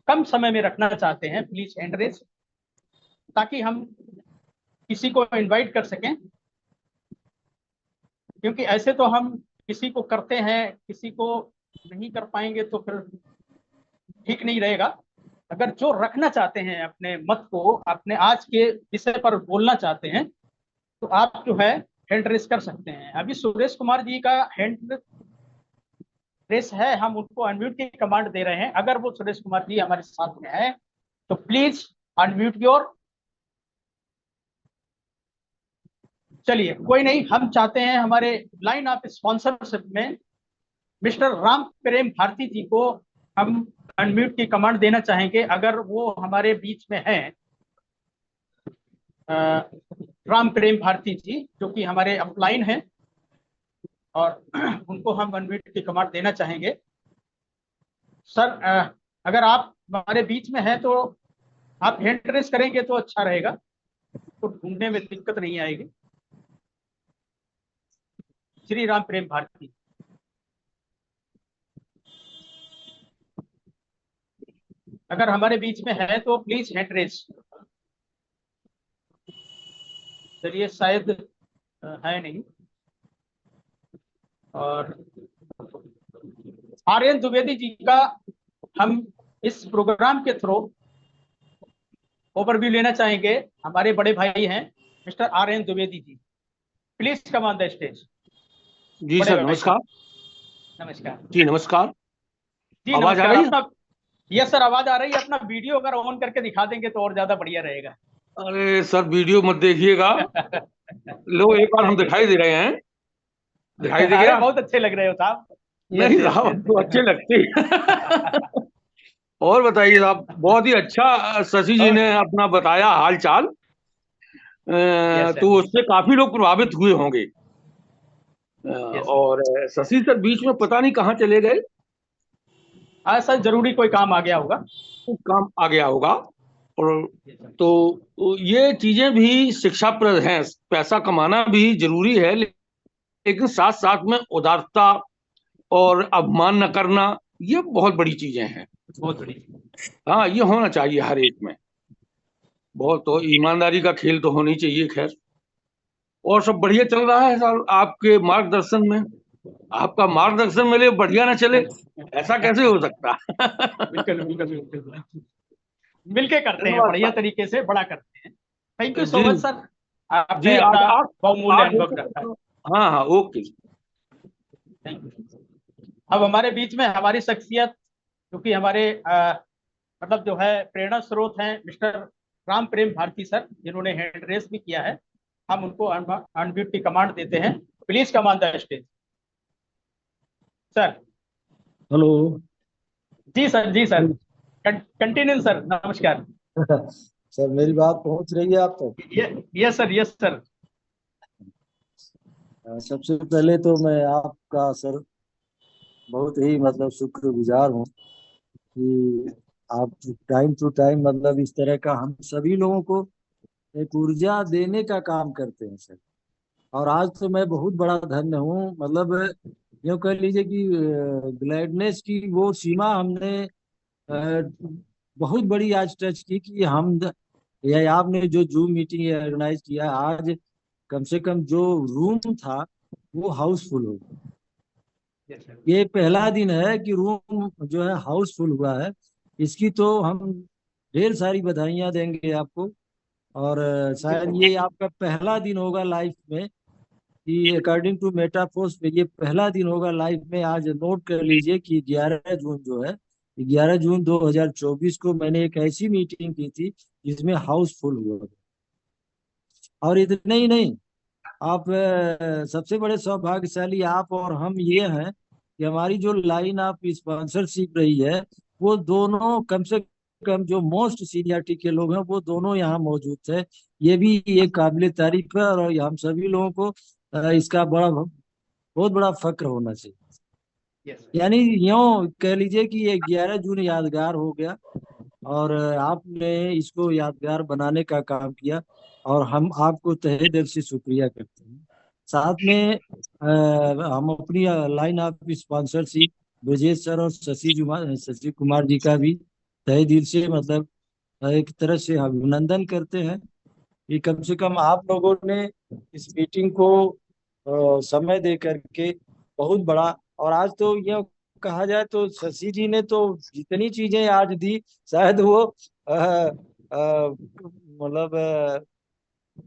कम समय में रखना चाहते हैं, प्लीज हैंड रेज, ताकि हम किसी को इनवाइट कर सकें, क्योंकि ऐसे तो हम किसी को करते हैं, किसी को नहीं कर पाएंगे तो फिर ठीक नहीं रहेगा। अगर जो रखना चाहते हैं अपने मत को, अपने आज के विषय पर बोलना चाहते हैं, तो आप जो है हैंड रेस कर सकते हैं। अभी सुरेश कुमार जी का हैंड रेस है, हम उनको अनम्यूट की कमांड दे रहे हैं। अगर वो सुरेश कुमार जी हमारे साथ में है तो प्लीज अनम्यूट योर। चलिए कोई नहीं, हम चाहते हैं हमारे लाइन ऑफ स्पॉन्सरशिप में मिस्टर राम प्रेम भारती जी को हम अनम्यूट की कमांड देना चाहेंगे, अगर वो हमारे बीच में हैं। राम प्रेम भारती जी जो कि हमारे अपलाइन हैं, और उनको हम अनम्यूट की कमांड देना चाहेंगे। सर अगर आप हमारे बीच में हैं तो आप हैंड रेस करेंगे तो अच्छा रहेगा, तो ढूंढने में दिक्कत नहीं आएगी। श्री राम प्रेम भारती, अगर हमारे बीच में है तो प्लीज हैंड रेस। चलिए शायद है नहीं। और आर्यन द्विवेदी जी का हम इस प्रोग्राम के थ्रू ओवरव्यू लेना चाहेंगे। हमारे बड़े भाई हैं mister Aryan Dwivedi ji, please come on the stage. जी सर नमस्कार। नमस्कार जी नमस्कार। जी आवाज आ नमस्कार। रही है? अपना यस सर आवाज आ रही है। अपना वीडियो अगर ऑन करके दिखा देंगे तो और ज्यादा बढ़िया रहेगा। अरे सर वीडियो मत देखिएगा। लो एक बार हम दिखाई दे रहे हैं, दिखाई दे अरे गया? बहुत अच्छे लग रहे हो साहब। नहीं साहब हमको अच्छे लगते हैं। और बताइए साहब, बहुत ही अच्छा शशि जी ने अपना बताया हाल चाल, तो उससे काफी लोग प्रभावित हुए होंगे। और शशि सर बीच में पता नहीं कहाँ चले गए। सर जरूरी कोई काम आ गया होगा। काम आ गया होगा। और तो ये चीजें भी शिक्षाप्रद हैं। पैसा कमाना भी जरूरी है, लेकिन साथ साथ में उदारता और अपमान न करना, ये बहुत बड़ी चीजें हैं। बहुत बड़ी। हाँ ये होना चाहिए हर एक में। बहुत तो ईमानदारी का खेल तो होनी चाहिए। खैर और सब बढ़िया चल रहा है सर आपके मार्गदर्शन में। आपका मार्गदर्शन मिले बढ़िया ना चले, ऐसा कैसे हो सकता? बिल्कुल बिल्कुल मिलके करते हैं, बढ़िया तरीके से बड़ा करते हैं। Thank you so much sir, आपने अपना बहुमूल्य अनुभव रखा। हाँ हाँ ओके। अब हमारे बीच में हमारी शख्सियत जो कि हमारे मतलब जो है प्रेरणा स्रोत हैं मिस्टर राम प्रेम भारती सर, जिन्होंने हैंड रेस भी किया है। हम उनको अनम्यूट की कमांड देते हैं। Please come on the stage sir. Hello. जी सर, जी सर, कंटिन्यू सर। नमस्कार सर मेरी बात पहुंच रही है आप तक? Yes sir, yes sir. सबसे पहले तो मैं आपका सर बहुत ही मतलब शुक्रगुजार हूँ कि आप टाइम टू टाइम मतलब इस तरह का हम सभी लोगों को एक ऊर्जा देने का काम करते हैं सर। और आज तो मैं बहुत बड़ा धन्य हूँ, मतलब यूँ कह लीजिए कि ग्लैडनेस की वो सीमा हमने बहुत बड़ी आज टच की कि हम या आपने जो जूम मीटिंग ऑर्गेनाइज किया आज, कम से कम जो रूम था वो हाउसफुल हो गया। ये पहला दिन है कि रूम जो है हाउसफुल हुआ है। इसकी तो हम ढेर सारी बधाइयां देंगे आपको। और शायद ये आपका पहला दिन होगा लाइफ में कि अकॉर्डिंग टू मेटाफोर्स में ये पहला दिन होगा लाइफ में। आज नोट कर लीजिए कि 11 जून जो है, 11 जून 2024 को मैंने एक ऐसी मीटिंग की थी जिसमें हाउसफुल हुआ। और इतने ही नहीं, आप सबसे बड़े सौभाग्यशाली आप और हम ये हैं कि हमारी जो लाइन ऑफ स्पॉन्सरशिप रही है, वो दोनों कम से कम जो मोस्ट सीनियरिटी के लोग हैं वो दोनों यहाँ मौजूद थे। ये भी एक काबिल तारीफ है और हम सभी लोगों को इसका बहुत बड़ा फक्र होना चाहिए। यानी यूं कह लीजिए कि ये 11 जून यादगार हो गया और आपने इसको यादगार बनाने का काम किया और हम आपको तहे दिल से शुक्रिया करते हैं। साथ में हम अपनी line of sponsorship Brajesh sir और शशि कुमार जी का भी तहे दिल से मतलब एक तरह से अभिनंदन करते हैं कि कम से कम आप लोगों ने इस मीटिंग को समय दे करके बहुत बड़ा। और आज तो यह कहा जाए तो शशि जी ने तो जितनी चीजें आज दी, शायद वो मतलब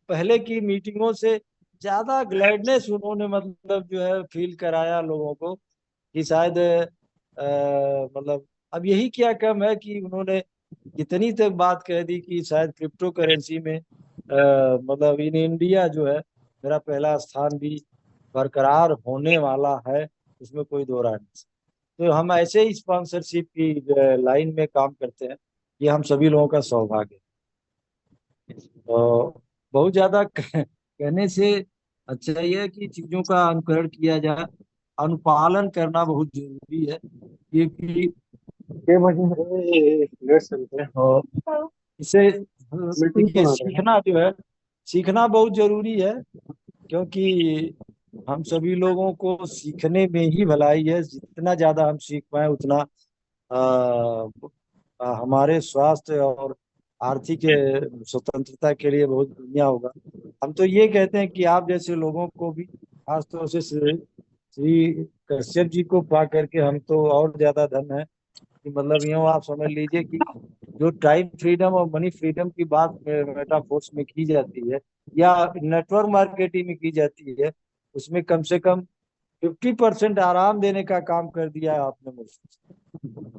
पहले की मीटिंगों से ज्यादा ग्लैडनेस उन्होंने मतलब जो है फील कराया लोगों को कि शायद मतलब अब यही क्या कम है कि उन्होंने इतनी तक बात कह दी कि शायद क्रिप्टो करेंसी में मतलब इन इंडिया जो है मेरा पहला स्थान भी बरकरार होने वाला है, उसमें कोई दो राय नहीं। तो हम ऐसे ही स्पॉन्सरशिप की लाइन में काम करते हैं, ये हम सभी लोगों का सौभाग्य है। तो बहुत ज्यादा कहने से अच्छा ये है कि चीजों का अनुकरण किया जाए, अनुपालन करना बहुत जरूरी है क्योंकि और इसे देखिए सीखना जो है, सीखना बहुत जरूरी है क्योंकि हम सभी लोगों को सीखने में ही भलाई है। जितना ज्यादा हम सीख पाए उतना हमारे स्वास्थ्य और आर्थिक स्वतंत्रता के लिए बहुत बढ़िया होगा। हम तो ये कहते हैं कि आप जैसे लोगों को भी खासतौर से श्री कश्यप जी को पा करके हम तो और ज्यादा धन है कि मतलब यूँ आप समझ लीजिए कि जो टाइम फ्रीडम और मनी फ्रीडम की बात मेटाफोर्स में की जाती है या नेटवर्क मार्केटिंग में की जाती है, उसमें कम से कम 50% आराम देने का काम कर दिया है आपने मुझसे।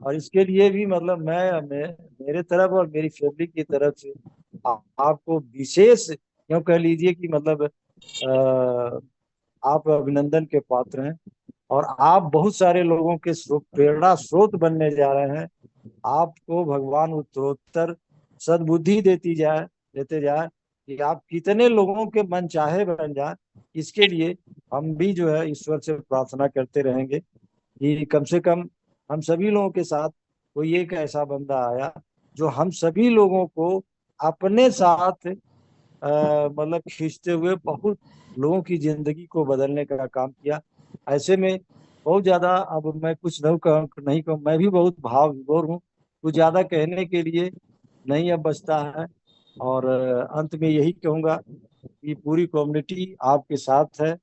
और इसके लिए भी मतलब मैं मेरे तरफ और मेरी फैमिली की तरफ से आपको विशेष यूँ कह लीजिए कि मतलब आप अभिनंदन के पात्र हैं और आप बहुत सारे लोगों के प्रेरणा स्रोत बनने जा रहे हैं। आपको भगवान उत्तरोत्तर सद्बुद्धि देते जाए कि आप कितने लोगों के मन चाहे बन जाए। इसके लिए हम भी जो है ईश्वर से प्रार्थना करते रहेंगे कि कम से कम हम सभी लोगों के साथ कोई एक ऐसा बंदा आया जो हम सभी लोगों को अपने साथ मतलब खींचते हुए बहुत लोगों की जिंदगी को बदलने का काम किया। ऐसे में बहुत ज्यादा अब मैं कुछ नहीं कहूँ, मैं भी बहुत भाव विभोर हूँ, कुछ ज्यादा कहने के लिए नहीं अब बचता है। और अंत में यही कहूंगा कि पूरी कम्युनिटी आपके साथ है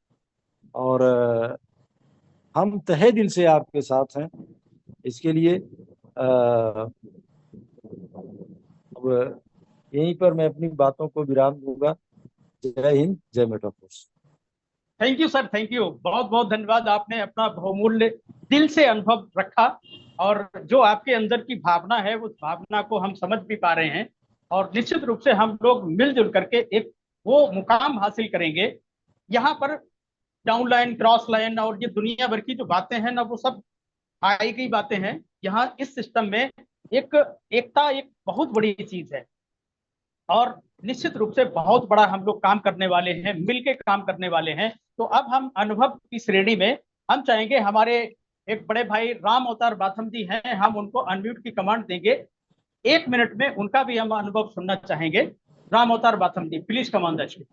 और हम तहे दिल से आपके साथ हैं। इसके लिए अब यहीं पर मैं अपनी बातों को विराम दूंगा। जय हिंद, जय Metaforce. Thank you sir, thank you, बहुत बहुत धन्यवाद। आपने अपना बहुमूल्य दिल से अनुभव रखा और जो आपके अंदर की भावना है उस भावना को हम समझ भी पा रहे हैं और निश्चित रूप से हम लोग मिलजुल करके एक वो मुकाम हासिल करेंगे। यहाँ पर डाउन लाइन, क्रॉस लाइन और ये दुनिया भर की जो बातें हैं ना, वो सब आई गई बातें हैं। यहाँ इस सिस्टम में एक एकता एक बहुत बड़ी चीज है और निश्चित रूप से बहुत बड़ा हम लोग काम करने वाले हैं, मिलके काम करने वाले हैं। तो अब हम अनुभव की श्रेणी में हम चाहेंगे, हमारे एक बड़े भाई राम अवतार बाथम जी हैं, हम उनको अनम्यूट की कमांड देंगे। 1 मिनट में उनका भी हम अनुभव सुनना चाहेंगे। राम अवतार बाथम जी, प्लीज कमांड दैट।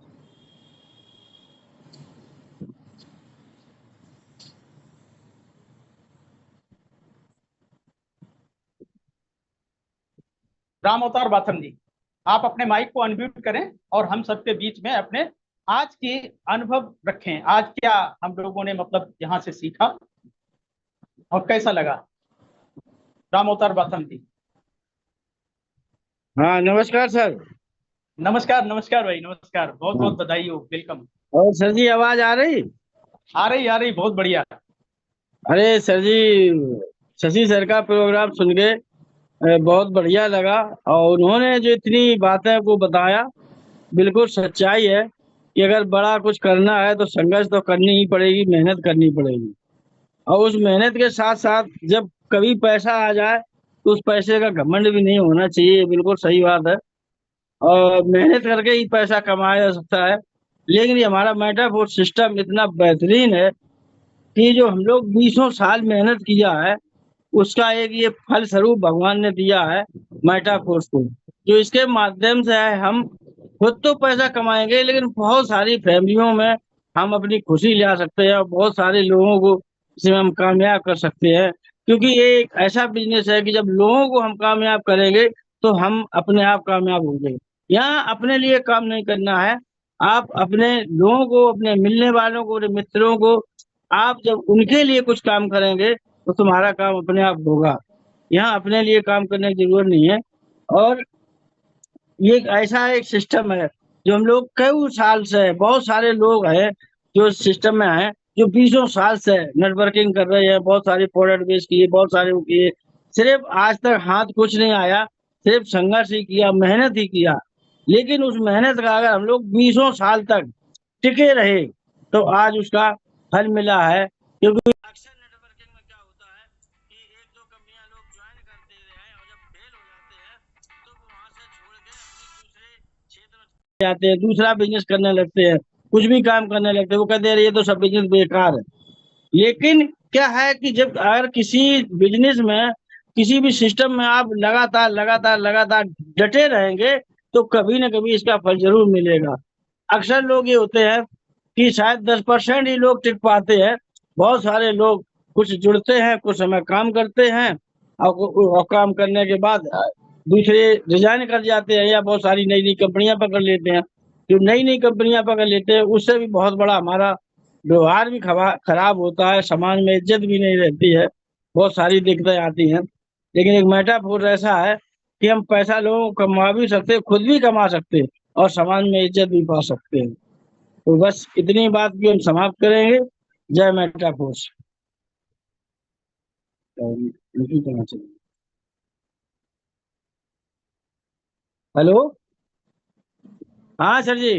राम अवतार बाथम जी, आप अपने माइक को अनम्यूट करें और हम सबके बीच में अपने आज की अनुभव रखें। आज क्या हम लोगों ने मतलब यहाँ से सीखा और कैसा लगा? राम अवतार बाथम जी। हाँ, नमस्कार सर। नमस्कार नमस्कार भाई, नमस्कार, बहुत बहुत बधाई हो, वेलकम। और सर जी आवाज आ रही? आ रही, बहुत बढ़िया। अरे सर जी, शशि सर का प्रोग्राम सुन के बहुत बढ़िया लगा। और उन्होंने जो इतनी बातें को बताया, बिल्कुल सच्चाई है कि अगर बड़ा कुछ करना है तो संघर्ष तो करनी ही पड़ेगी, मेहनत करनी पड़ेगी। और उस मेहनत के साथ साथ जब कभी पैसा आ जाए तो उस पैसे का घमंड भी नहीं होना चाहिए, ये बिल्कुल सही बात है। और मेहनत करके ही पैसा कमाया जा सकता है। लेकिन ये हमारा मेटाफोर सिस्टम इतना बेहतरीन है कि जो हम लोग 20 साल मेहनत किया है, उसका एक ये फल स्वरूप भगवान ने दिया है मेटाफोर्स को, जो इसके माध्यम से है हम खुद तो पैसा कमाएंगे, लेकिन बहुत सारी फैमिलियों में हम अपनी खुशी ला सकते हैं और बहुत सारे लोगों को इसमें हम कामयाब कर सकते हैं। क्योंकि ये एक ऐसा बिजनेस है कि जब लोगों को हम कामयाब करेंगे तो हम अपने आप कामयाब होंगे। यहाँ अपने लिए काम नहीं करना है, आप अपने लोगों को, अपने मिलने वालों को, अपने मित्रों को, आप जब उनके लिए कुछ काम करेंगे तो तुम्हारा काम अपने आप होगा। यहाँ अपने लिए काम करने की जरूरत नहीं है। और ये एक ऐसा एक सिस्टम है जो हम लोग कई साल से, बहुत सारे लोग हैं जो सिस्टम में हैं, जो 20 साल से नेटवर्किंग कर रहे हैं, बहुत सारे प्रोडक्ट बेच किए, बहुत सारे वो किए, सिर्फ आज तक हाथ कुछ नहीं आया, सिर्फ संघर्ष ही किया, मेहनत ही किया। लेकिन उस मेहनत का अगर हम लोग 20 साल तक टिके रहे तो आज उसका फल मिला है। क्योंकि अक्सर नेटवर्किंग में क्या होता है कि एक दो कंपनियां लोग ज्वाइन करते हैं और जब फेल हो जाते हैं तो वो वहां से छोड़ के अपने दूसरे क्षेत्र में चले जाते हैं, दूसरा बिजनेस करने लगते हैं, कुछ भी काम करने लगते हैं। वो कहते हैं ये तो सब बिजनेस बेकार है। लेकिन क्या है कि जब अगर किसी बिजनेस में, किसी भी सिस्टम में आप लगातार लगातार लगातार डटे रहेंगे तो कभी ना कभी इसका फल जरूर मिलेगा। अक्सर लोग ये होते हैं कि शायद 10% ही लोग टिक पाते हैं। बहुत सारे लोग कुछ जुड़ते हैं, कुछ समय काम करते हैं और काम करने के बाद दूसरे रिजाइन कर जाते हैं या बहुत सारी नई नई कंपनियां पकड़ लेते हैं। जो नई नई कंपनियां पकड़ लेते हैं उससे भी बहुत बड़ा हमारा व्यवहार भी खराब होता है, समाज में इज्जत भी नहीं रहती है, बहुत सारी दिक्कतें आती हैं। लेकिन एक मेटाफोर ऐसा है कि हम पैसा लोगों को कमा भी सकते हैं, खुद भी कमा सकते हैं और समाज में इज्जत भी पा सकते हैं। तो बस इतनी बात की हम समाप्त करेंगे। जय मेटाफोर्स। हेलो, हाँ सर जी।